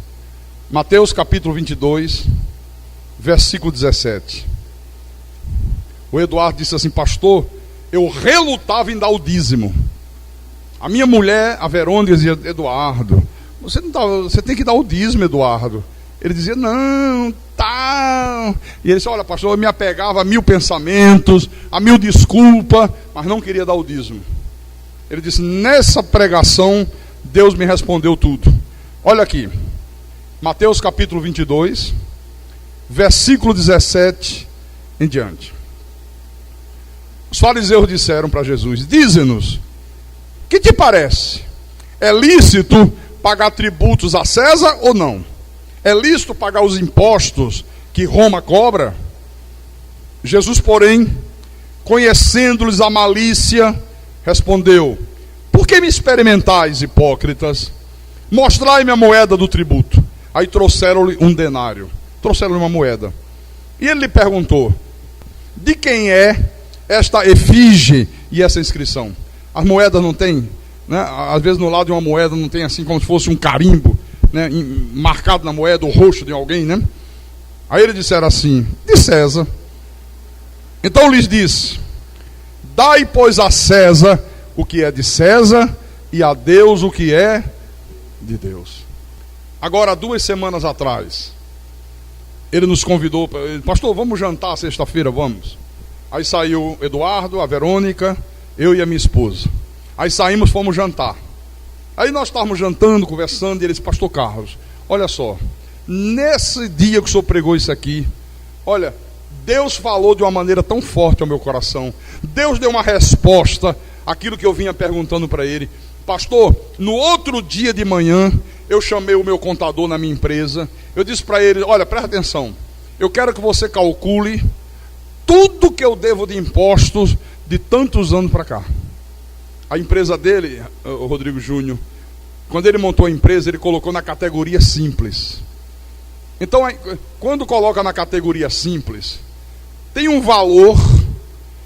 Mateus capítulo 22, versículo 17. O Eduardo disse assim, pastor, eu relutava em dar o dízimo. A minha mulher, a Verônica, dizia, Eduardo, você tem que dar o dízimo, Eduardo. Ele dizia, não, tá. E ele disse, olha, pastor, eu me apegava a 1000 pensamentos, a 1000 desculpas, mas não queria dar o dízimo. Ele disse, nessa pregação, Deus me respondeu tudo. Olha aqui, Mateus capítulo 22, versículo 17 em diante. Os fariseus disseram para Jesus, dize-nos, que te parece? É lícito pagar tributos a César ou não? É lícito pagar os impostos que Roma cobra? Jesus, porém, conhecendo-lhes a malícia, respondeu, por que me experimentais, hipócritas? Mostrai-me a moeda do tributo. Aí trouxeram-lhe um denário, trouxeram-lhe uma moeda. E ele lhe perguntou, de quem é esta efígie e essa inscrição? As moedas não tem, né? Às vezes no lado de uma moeda não tem assim como se fosse um carimbo, né, marcado na moeda, o rosto de alguém, né? Aí eles disseram assim, de César. Então lhes disse, dai, pois, a César o que é de César, e a Deus o que é de Deus. Agora, 2 semanas atrás, ele nos convidou, pastor, vamos jantar sexta-feira, vamos. Aí saiu Eduardo, a Verônica, eu e a minha esposa. Aí saímos, fomos jantar. Aí nós estávamos jantando, conversando, e ele disse: pastor Carlos, olha só, nesse dia que o senhor pregou isso aqui, olha, Deus falou de uma maneira tão forte ao meu coração. Deus deu uma resposta àquilo que eu vinha perguntando para ele. Pastor, no outro dia de manhã, eu chamei o meu contador na minha empresa. Eu disse para ele: olha, presta atenção, eu quero que você calcule tudo que eu devo de impostos de tantos anos para cá. A empresa dele, o Rodrigo Júnior, quando ele montou a empresa, ele colocou na categoria simples. Então, quando coloca na categoria simples, tem um valor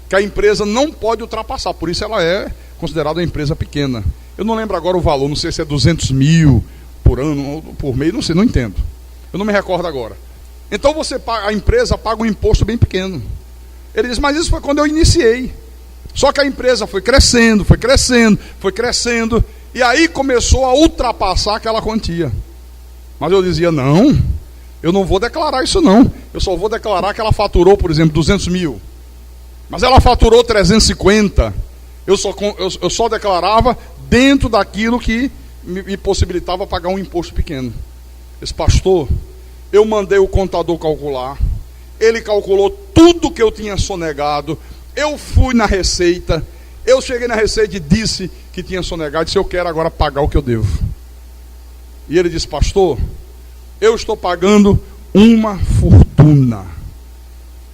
que a empresa não pode ultrapassar. Por isso ela é considerada uma empresa pequena. Eu não lembro agora o valor, não sei se é 200 mil por ano ou por mês, não sei, não entendo. Eu não me recordo agora. Então a empresa paga um imposto bem pequeno. Ele diz: mas isso foi quando eu iniciei. Só que a empresa foi crescendo, foi crescendo, foi crescendo, e aí começou a ultrapassar aquela quantia. Mas eu dizia: não, eu não vou declarar isso não. Eu só vou declarar que ela faturou, por exemplo, 200 mil. Mas ela faturou 350. Eu só declarava dentro daquilo que me possibilitava pagar um imposto pequeno. Esse pastor, eu mandei o contador calcular. Ele calculou tudo que eu tinha sonegado. Eu fui na Receita, eu cheguei na Receita e disse que tinha sonegado, disse: eu quero agora pagar o que eu devo. E ele disse: pastor, eu estou pagando uma fortuna.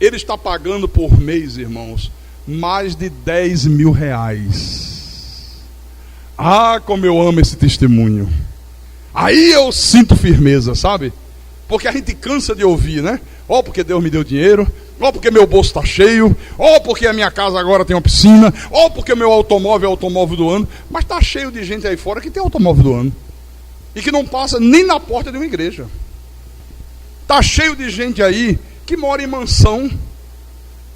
Ele está pagando por mês, irmãos, mais de 10 mil reais. Ah, como eu amo esse testemunho. Aí eu sinto firmeza, sabe? Porque a gente cansa de ouvir, né? Ó, porque Deus me deu dinheiro, ó, porque meu bolso está cheio, ó, porque a minha casa agora tem uma piscina, ó, porque o meu automóvel é o automóvel do ano. Mas está cheio de gente aí fora que tem automóvel do ano e que não passa nem na porta de uma igreja. Está cheio de gente aí que mora em mansão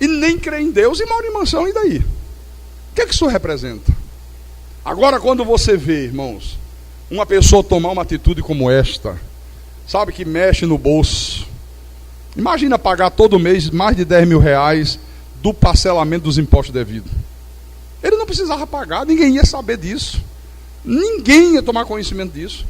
e nem crê em Deus e mora em mansão, e daí? O que isso representa? Agora, quando você vê, irmãos, uma pessoa tomar uma atitude como esta, sabe, que mexe no bolso. Imagina pagar todo mês mais de 10 mil reais do parcelamento dos impostos devidos. Ele não precisava pagar, ninguém ia saber disso. Ninguém ia tomar conhecimento disso.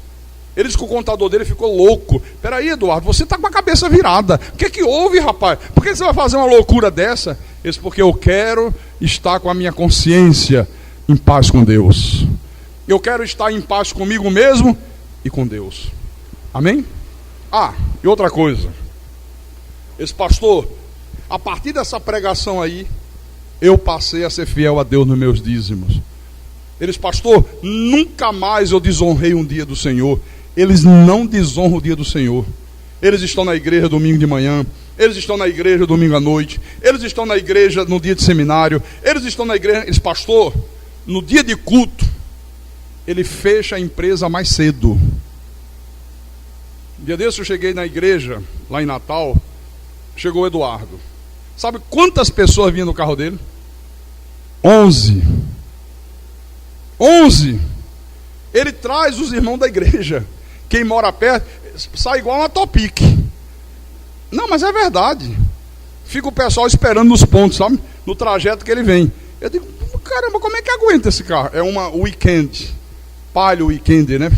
Ele disse que o contador dele ficou louco. Peraí, Eduardo, você está com a cabeça virada. O que houve, rapaz? Por que você vai fazer uma loucura dessa? Ele disse: porque eu quero estar com a minha consciência em paz com Deus. Eu quero estar em paz comigo mesmo e com Deus. Amém? Ah, e outra coisa. Esse pastor, a partir dessa pregação aí, eu passei a ser fiel a Deus nos meus dízimos. Eles: pastor, nunca mais eu desonrei um dia do Senhor. Eles não desonram o dia do Senhor. Eles estão na igreja domingo de manhã, eles estão na igreja domingo à noite, eles estão na igreja no dia de seminário, eles estão na igreja. Eles: pastor, no dia de culto, ele fecha a empresa mais cedo. Um dia desse eu cheguei na igreja, lá em Natal. Chegou o Eduardo. Sabe quantas pessoas vinham no carro dele? 11. 11. Ele traz os irmãos da igreja. Quem mora perto sai igual uma Topic. Não, mas é verdade. Fica o pessoal esperando nos pontos, sabe? No trajeto que ele vem. Eu digo: caramba, como é que aguenta esse carro? É uma Weekend. Palio Weekend, né?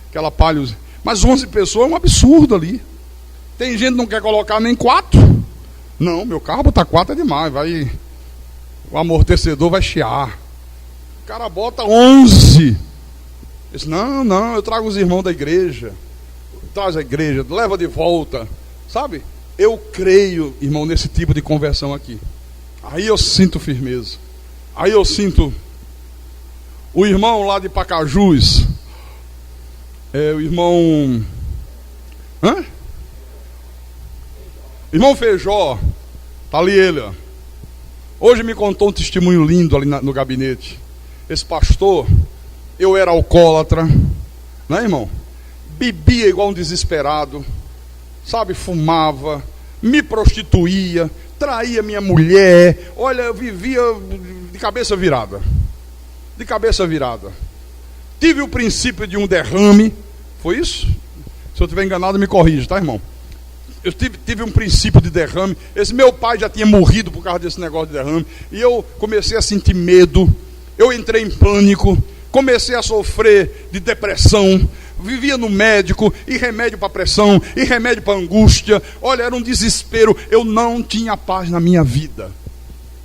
Aquela Palio. Mas 11 pessoas é um absurdo ali. Tem gente que não quer colocar nem 4. Não, meu carro botar 4 é demais. O amortecedor vai chiar. O cara bota 11. Eu disse: não, eu trago os irmãos da igreja. Traz a igreja, leva de volta. Sabe? Eu creio, irmão, nesse tipo de conversão aqui. Aí eu sinto firmeza. Aí eu sinto. O irmão lá de Pacajus, o irmão... Irmão Feijó, está ali ele, ó. Hoje me contou um testemunho lindo ali no gabinete. Esse pastor, eu era alcoólatra, né, irmão? Bebia igual um desesperado, sabe, fumava, me prostituía, traía minha mulher. Olha, eu vivia de cabeça virada. De cabeça virada. Tive o princípio de um derrame. Foi isso? Se eu estiver enganado, me corrija, tá, irmão? Eu tive um princípio de derrame. Esse meu pai já tinha morrido por causa desse negócio de derrame. E eu comecei a sentir medo. eu entrei em pânico, comecei a sofrer de depressão, vivia no médico, e remédio para pressão, e remédio para angústia. Olha, era um desespero, eu não tinha paz na minha vida.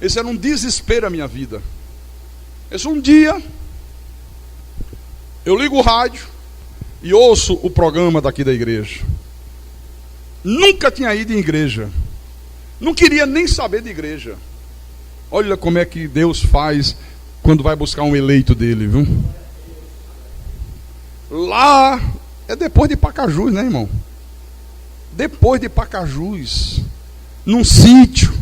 Esse era um desespero na minha vida. Esse um dia, eu ligo o rádio e ouço o programa daqui da igreja. Nunca tinha ido em igreja, não queria nem saber de igreja. Olha como é que Deus faz quando vai buscar um eleito dele, viu? Lá é depois de Pacajus, né, irmão? Depois de Pacajus, num sítio,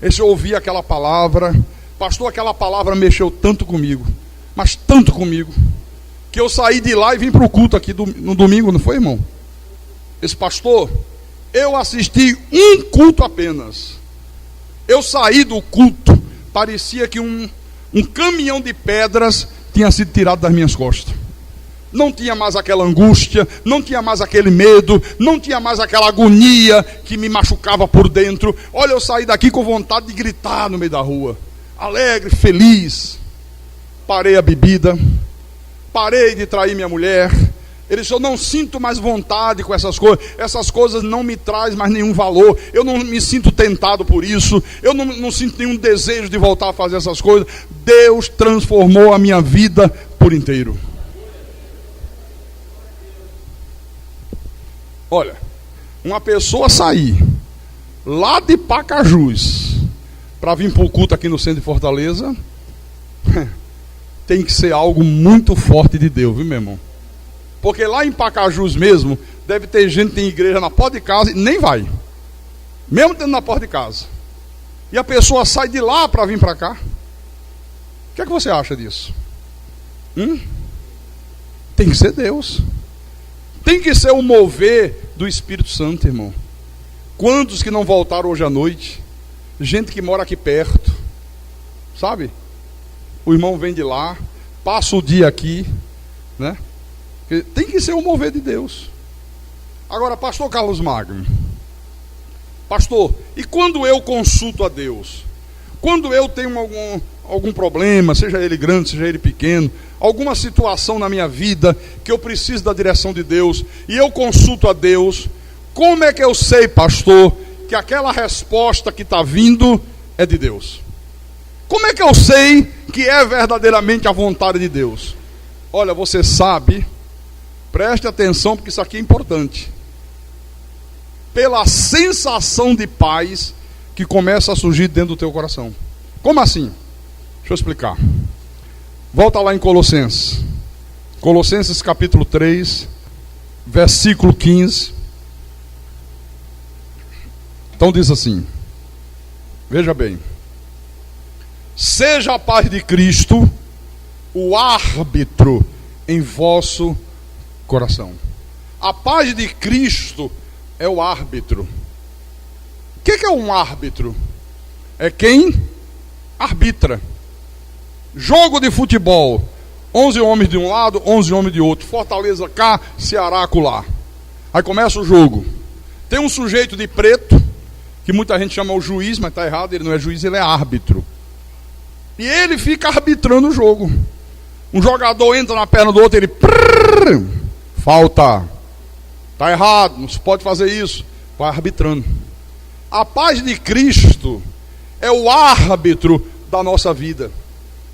eu ouvi aquela palavra, pastor, aquela palavra mexeu tanto comigo, mas tanto comigo, que eu saí de lá e vim para o culto aqui no domingo, não foi, irmão? Esse pastor, eu assisti um culto apenas. Eu saí do culto, parecia que um caminhão de pedras tinha sido tirado das minhas costas. Não tinha mais aquela angústia, não tinha mais aquele medo, não tinha mais aquela agonia que me machucava por dentro. Olha, eu saí daqui com vontade de gritar no meio da rua, alegre, feliz. Parei a bebida, parei de trair minha mulher. Ele disse, eu não sinto mais vontade com essas coisas não me trazem mais nenhum valor, eu não me sinto tentado por isso, eu não sinto nenhum desejo de voltar a fazer essas coisas. Deus transformou a minha vida por inteiro. Olha, uma pessoa sair lá de Pacajus para vir para o culto aqui no centro de Fortaleza, tem que ser algo muito forte de Deus, viu, meu irmão? Porque lá em Pacajus mesmo, deve ter gente que tem igreja na porta de casa e nem vai. Mesmo tendo na porta de casa. E a pessoa sai de lá para vir para cá. O que é que você acha disso? Tem que ser Deus. Tem que ser o mover do Espírito Santo, irmão. Quantos que não voltaram hoje à noite? Gente que mora aqui perto. Sabe? O irmão vem de lá, passa o dia aqui, né? Tem que ser o mover de Deus. Agora, pastor Carlos Magno, pastor, e quando eu consulto a Deus? Quando eu tenho algum problema, seja ele grande, seja ele pequeno, alguma situação na minha vida que eu preciso da direção de Deus, e eu consulto a Deus, como é que eu sei, pastor, que aquela resposta que está vindo é de Deus? Como é que eu sei que é verdadeiramente a vontade de Deus? Olha, você sabe, preste atenção porque isso aqui é importante. Pela sensação de paz que começa a surgir dentro do teu coração. Como assim? Deixa eu explicar. Volta lá em Colossenses. Colossenses capítulo 3, versículo 15. Então diz assim. Veja bem. Seja a paz de Cristo o árbitro em vosso coração. A paz de Cristo é o árbitro. O que é um árbitro? É quem arbitra. Jogo de futebol, 11 homens de um lado, 11 homens de outro. Fortaleza cá, Ceará acolá. Aí começa o jogo. Tem um sujeito de preto, que muita gente chama o juiz, mas está errado, ele não é juiz, ele é árbitro. E ele fica arbitrando o jogo. Um jogador entra na perna do outro, ele... falta. Está errado, não se pode fazer isso. Vai arbitrando. A paz de Cristo é o árbitro da nossa vida.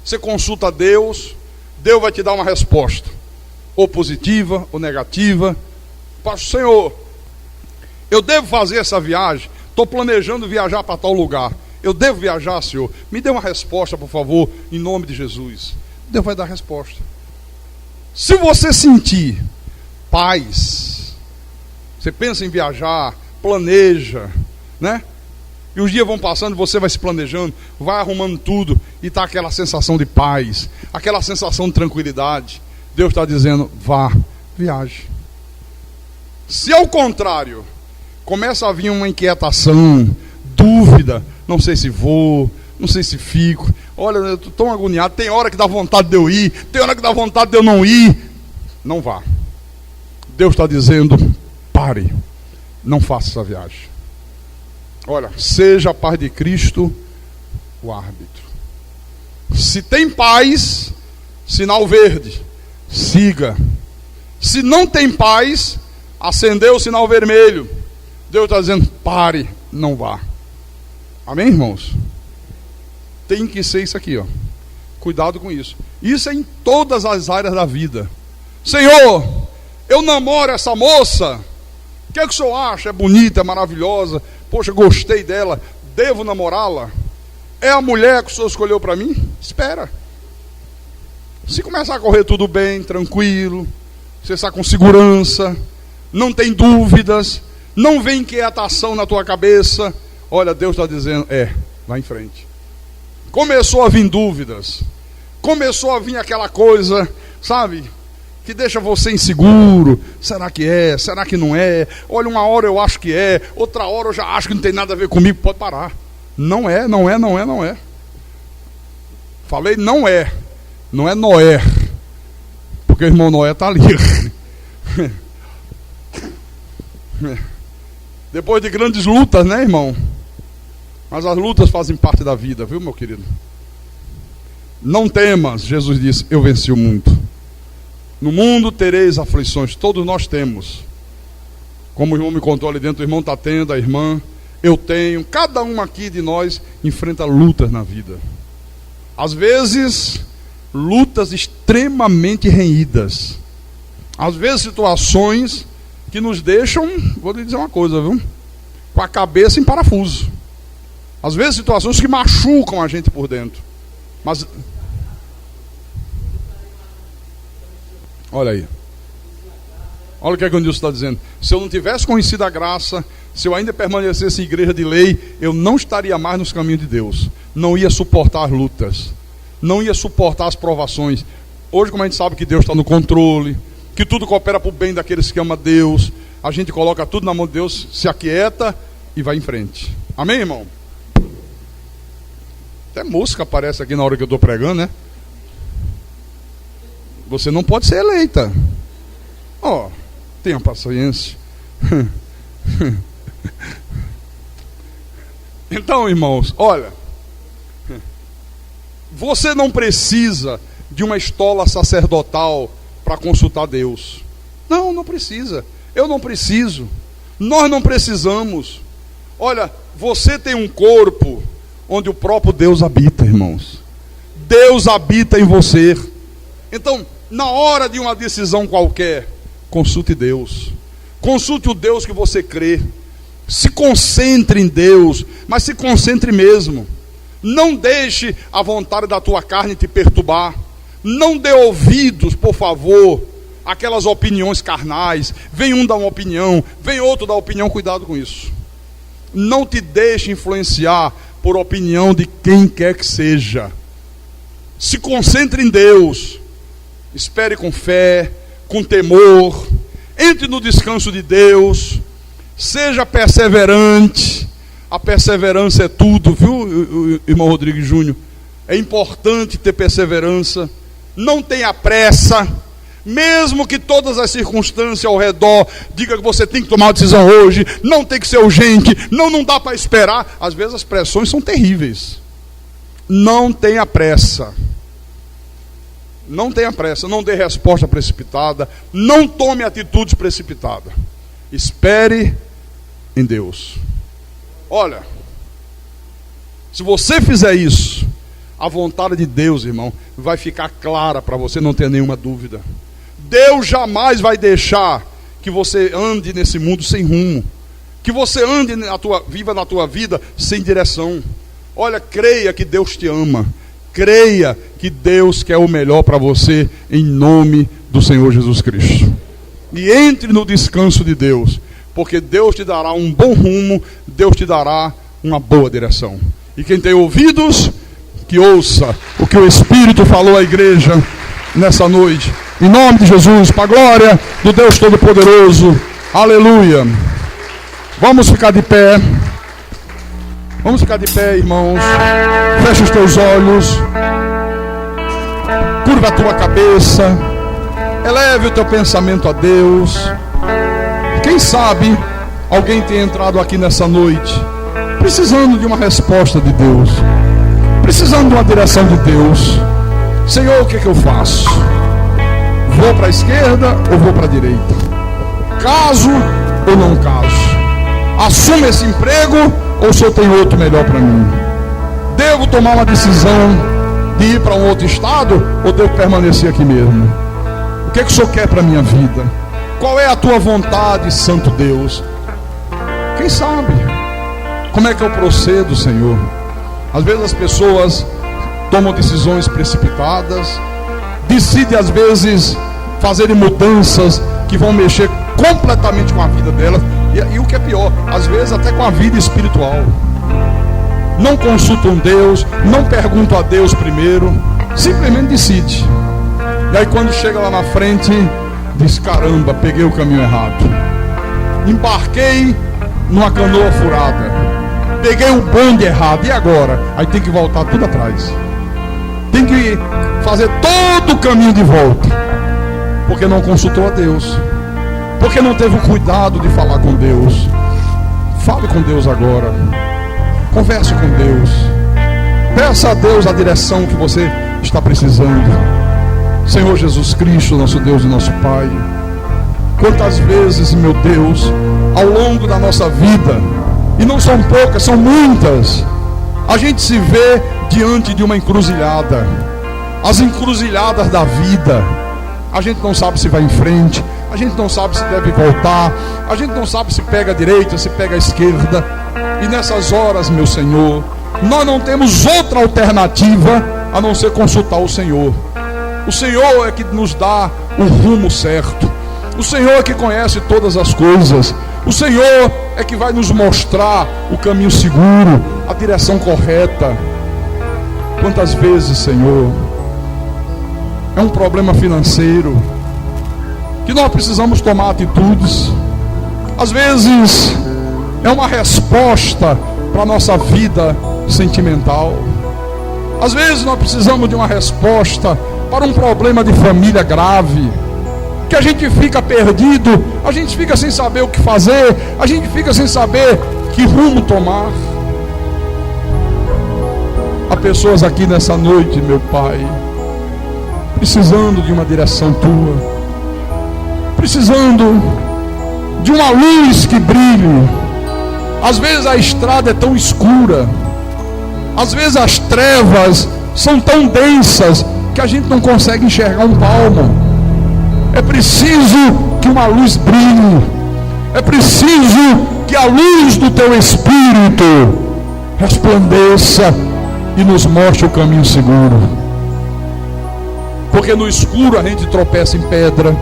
Você consulta a Deus, Deus vai te dar uma resposta. Ou positiva, ou negativa. Pastor, Senhor, eu devo fazer essa viagem? Estou planejando viajar para tal lugar. Eu devo viajar, Senhor? Me dê uma resposta, por favor, em nome de Jesus. Deus vai dar a resposta. Se você sentir paz, você pensa em viajar, planeja, né? E os dias vão passando, você vai se planejando, vai arrumando tudo, e está aquela sensação de paz, aquela sensação de tranquilidade. Deus está dizendo, vá, viaje. Se ao contrário, começa a vir uma inquietação, dúvida, não sei se vou, não sei se fico, olha, eu estou tão agoniado, tem hora que dá vontade de eu ir, tem hora que dá vontade de eu não ir, não vá. Deus está dizendo, pare, não faça essa viagem. Olha, seja a paz de Cristo o árbitro. Se tem paz, sinal verde, siga. Se não tem paz, acendeu o sinal vermelho. Deus está dizendo, pare, não vá. Amém, irmãos? Tem que ser isso aqui, ó. Cuidado com isso. Isso é em todas as áreas da vida. Senhor, eu namoro essa moça. O que é que o senhor acha? É bonita, é maravilhosa. Poxa, gostei dela. Devo namorá-la? É a mulher que o senhor escolheu para mim? Espera. Se começar a correr tudo bem, tranquilo, você está com segurança, não tem dúvidas, não vem inquietação na tua cabeça, olha, Deus está dizendo, vai em frente. Começou a vir dúvidas, começou a vir aquela coisa, sabe, que deixa você inseguro. Será que é? Será que não é? Olha, uma hora eu acho que é, outra hora eu já acho que não tem nada a ver comigo. Pode parar. Não é. Falei não é Noé, porque o irmão Noé está ali. Depois de grandes lutas, né, irmão? Mas as lutas fazem parte da vida, viu, meu querido? Não temas, Jesus disse, eu venci o mundo. No mundo tereis aflições, todos nós temos. Como o irmão me contou ali dentro, o irmão está tendo, a irmã, eu tenho. Cada um aqui de nós enfrenta lutas na vida. Às vezes, lutas extremamente renhidas. Às vezes, situações que nos deixam, vou lhe dizer uma coisa, viu? Com a cabeça em parafuso. Às vezes, situações que machucam a gente por dentro. Mas olha aí. Olha o que é que o Nilson está dizendo. Se eu não tivesse conhecido a graça, se eu ainda permanecesse em igreja de lei, eu não estaria mais nos caminhos de Deus. Não ia suportar as lutas. Não ia suportar as provações. Hoje, como a gente sabe que Deus está no controle, que tudo coopera para o bem daqueles que amam a Deus, a gente coloca tudo na mão de Deus, se aquieta e vai em frente. Amém, irmão? Até música aparece aqui na hora que eu estou pregando, né? Você não pode ser eleita. Tenha paciência. Então, irmãos, olha, você não precisa de uma estola sacerdotal para consultar Deus. Não precisa. Eu não preciso. Nós não precisamos. Olha, você tem um corpo onde o próprio Deus habita, irmãos. Deus habita em você. Então, na hora de uma decisão qualquer, consulte Deus. Consulte o Deus que você crê. Se concentre em Deus, mas se concentre mesmo. Não deixe a vontade da tua carne te perturbar. Não dê ouvidos, por favor, àquelas opiniões carnais. Vem um dar uma opinião, vem outro dar opinião. Cuidado com isso. Não te deixe influenciar por opinião de quem quer que seja. Se concentre em Deus. Espere com fé, com temor. Entre no descanso de Deus. Seja perseverante. A perseverança é tudo, viu, irmão Rodrigues Júnior? É importante ter perseverança. Não tenha pressa. Mesmo que todas as circunstâncias ao redor digam que você tem que tomar uma decisão hoje, não tem que ser urgente, não dá para esperar. Às vezes as pressões são terríveis. Não tenha pressa. Não tenha pressa, não dê resposta precipitada, não tome atitudes precipitadas. Espere em Deus. Olha, se você fizer isso, a vontade de Deus, irmão, vai ficar clara para você, não ter nenhuma dúvida. Deus jamais vai deixar que você ande nesse mundo sem rumo, que você ande viva na tua vida sem direção. Olha, creia que Deus te ama. Creia que Deus quer o melhor para você, em nome do Senhor Jesus Cristo. E entre no descanso de Deus, porque Deus te dará um bom rumo, Deus te dará uma boa direção. E quem tem ouvidos, que ouça o que o Espírito falou à igreja nessa noite. Em nome de Jesus, para a glória do Deus Todo-Poderoso. Aleluia. Vamos ficar de pé. Vamos ficar de pé, irmãos. Fecha os teus olhos. Curva a tua cabeça. Eleve o teu pensamento a Deus. Quem sabe alguém tem entrado aqui nessa noite precisando de uma resposta de Deus. precisando de uma direção de Deus. Senhor, o que é que eu faço? Vou para a esquerda ou vou para a direita? Caso ou não caso? Assumo esse emprego ou o Senhor tem outro melhor para mim? Devo tomar uma decisão de ir para um outro estado ou devo permanecer aqui mesmo? O que é que o Senhor quer para a minha vida? Qual é a tua vontade, Santo Deus? Quem sabe? Como é que eu procedo, Senhor? Às vezes as pessoas tomam decisões precipitadas, decidem às vezes fazerem mudanças que vão mexer completamente com a vida delas, e o que é pior, às vezes até com a vida espiritual. Não consultam Deus, não perguntam a Deus primeiro, simplesmente decide. E aí quando chega lá na frente, diz: caramba, peguei o caminho errado, embarquei numa canoa furada, peguei o bonde errado, e agora? Aí tem que voltar tudo atrás, tem que fazer todo o caminho de volta, porque não consultou a Deus, porque não teve o cuidado de falar com Deus. Fale com Deus agora, converse com Deus, peça a Deus a direção que você está precisando. Senhor Jesus Cristo, nosso Deus e nosso Pai, quantas vezes, meu Deus, ao longo da nossa vida, e não são poucas, são muitas, a gente se vê diante de uma encruzilhada, as encruzilhadas da vida. A gente não sabe se vai em frente, a gente não sabe se deve voltar, a gente não sabe se pega a direita, se pega a esquerda. E nessas horas, meu Senhor, nós não temos outra alternativa a não ser consultar o Senhor. O Senhor é que nos dá o rumo certo, o Senhor é que conhece todas as coisas, o Senhor é que vai nos mostrar o caminho seguro, a direção correta. Quantas vezes, Senhor, é um problema financeiro que nós precisamos tomar atitudes. Às vezes é uma resposta para a nossa vida sentimental. Às vezes nós precisamos de uma resposta para um problema de família grave, que a gente fica perdido, a gente fica sem saber o que fazer, a gente fica sem saber que rumo tomar. Há pessoas aqui nessa noite, meu Pai, precisando de uma direção tua, precisando de uma luz que brilhe. Às vezes a estrada é tão escura, às vezes as trevas são tão densas que a gente não consegue enxergar um palmo. É preciso que uma luz brilhe, é preciso que a luz do teu Espírito resplandeça e nos mostre o caminho seguro. Porque no escuro a gente tropeça em pedra,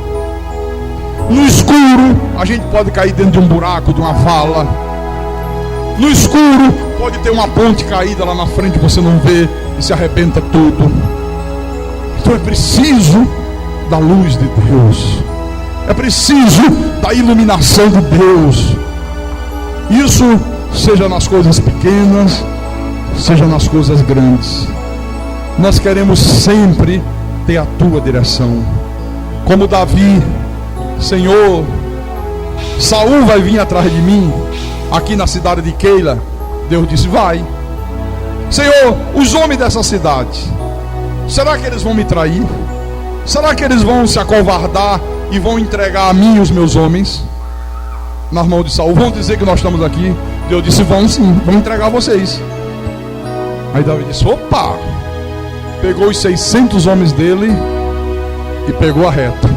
no escuro a gente pode cair dentro de um buraco, de uma vala, no escuro pode ter uma ponte caída lá na frente, você não vê e se arrebenta tudo. Então é preciso da luz de Deus, é preciso da iluminação de Deus. Isso seja nas coisas pequenas, seja nas coisas grandes. Nós queremos sempre ter a tua direção. Como Davi: Senhor, Saul vai vir atrás de mim aqui na cidade de Keila. Deus disse: vai. Senhor, os homens dessa cidade, será que eles vão me trair? Será que eles vão se acovardar e vão entregar a mim e os meus homens nas mãos de Saul? Vão dizer que nós estamos aqui? Deus disse: vão sim, vão entregar vocês. Aí Davi disse: opa! Pegou os 600 homens dele e pegou a reta.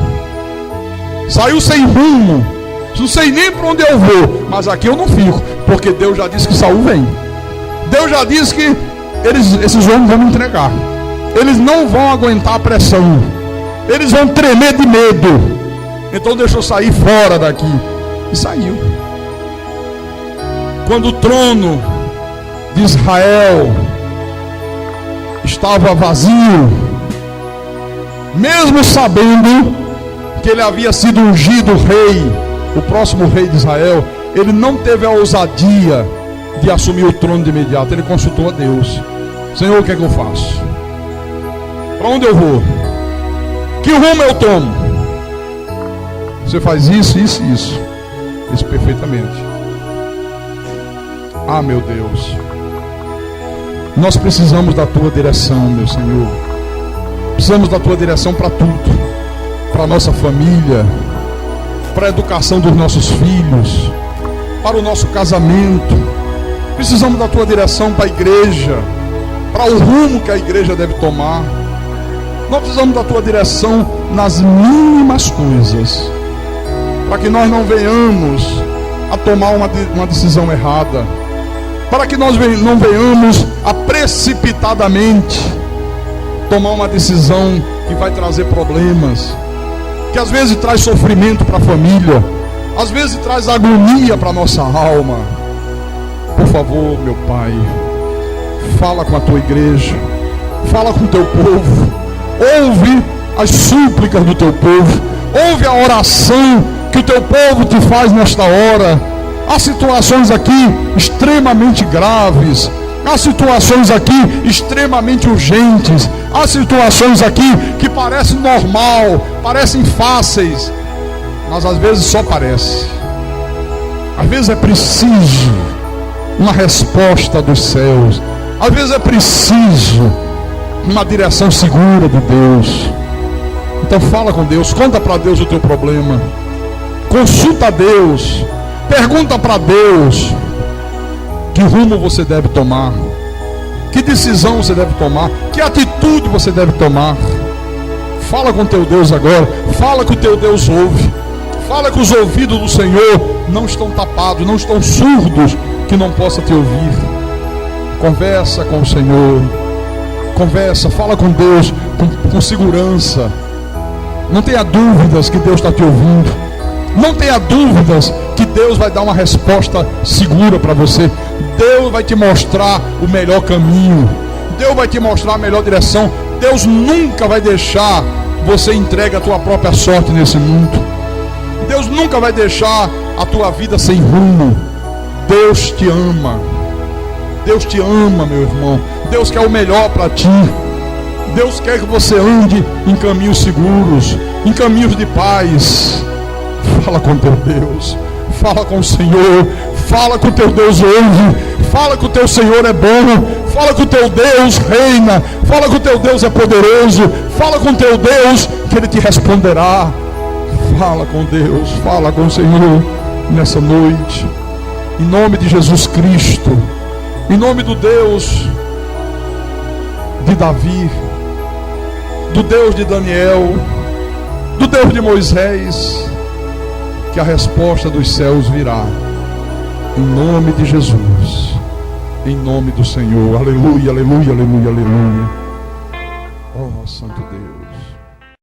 Saiu sem rumo. Não sei nem para onde eu vou, mas aqui eu não fico, porque Deus já disse que Saul vem. Deus já disse que esses homens vão me entregar. Eles não vão aguentar a pressão, eles vão tremer de medo. Então deixa eu sair fora daqui. E saiu. Quando o trono de Israel estava vazio, mesmo sabendo que ele havia sido ungido rei, o próximo rei de Israel, ele não teve a ousadia de assumir o trono de imediato. Ele consultou a Deus: Senhor, o que é que eu faço? Para onde eu vou? Que rumo eu tomo? Você faz isso, isso e isso. Isso perfeitamente. Ah, meu Deus. Nós precisamos da tua direção, meu Senhor. Precisamos da tua direção para tudo. Para a nossa família, para a educação dos nossos filhos, para o nosso casamento. Precisamos da tua direção para a igreja, para o rumo que a igreja deve tomar. Nós precisamos da tua direção nas mínimas coisas, para que nós não venhamos a tomar uma decisão errada, para que nós não venhamos a precipitadamente tomar uma decisão que vai trazer problemas, que às vezes traz sofrimento para a família, às vezes traz agonia para a nossa alma. Por favor, meu Pai, fala com a tua igreja, fala com o teu povo, ouve as súplicas do teu povo, ouve a oração que o teu povo te faz nesta hora. Há situações aqui extremamente graves, há situações aqui extremamente urgentes, há situações aqui que parecem normal, parecem fáceis, mas às vezes só parece. Às vezes é preciso uma resposta dos céus, às vezes é preciso uma direção segura de Deus. Então fala com Deus, conta para Deus o teu problema, consulta a Deus, pergunta para Deus que rumo você deve tomar, que decisão você deve tomar, que atitude você deve tomar. Fala com teu Deus agora, fala que o teu Deus ouve, fala que os ouvidos do Senhor não estão tapados, não estão surdos, que não possa te ouvir. Conversa com o Senhor, conversa, fala com Deus com segurança. Não tenha dúvidas que Deus está te ouvindo, não tenha dúvidas que Deus vai dar uma resposta segura para você. Deus vai te mostrar o melhor caminho, Deus vai te mostrar a melhor direção. Deus nunca vai deixar você entregue a tua própria sorte nesse mundo. Deus nunca vai deixar a tua vida sem rumo. Deus te ama, Deus te ama, meu irmão. Deus quer o melhor para ti. Deus quer que você ande em caminhos seguros, em caminhos de paz. Fala com teu Deus, fala com o Senhor, fala que o teu Deus ouve, fala que o teu Senhor é bom, fala que o teu Deus reina, fala que o teu Deus é poderoso, fala com o teu Deus que Ele te responderá. Fala com Deus, fala com o Senhor nessa noite, em nome de Jesus Cristo, em nome do Deus de Davi, do Deus de Daniel, do Deus de Moisés, que a resposta dos céus virá, em nome de Jesus, em nome do Senhor. Aleluia, aleluia, aleluia, aleluia. Oh, Santo Deus.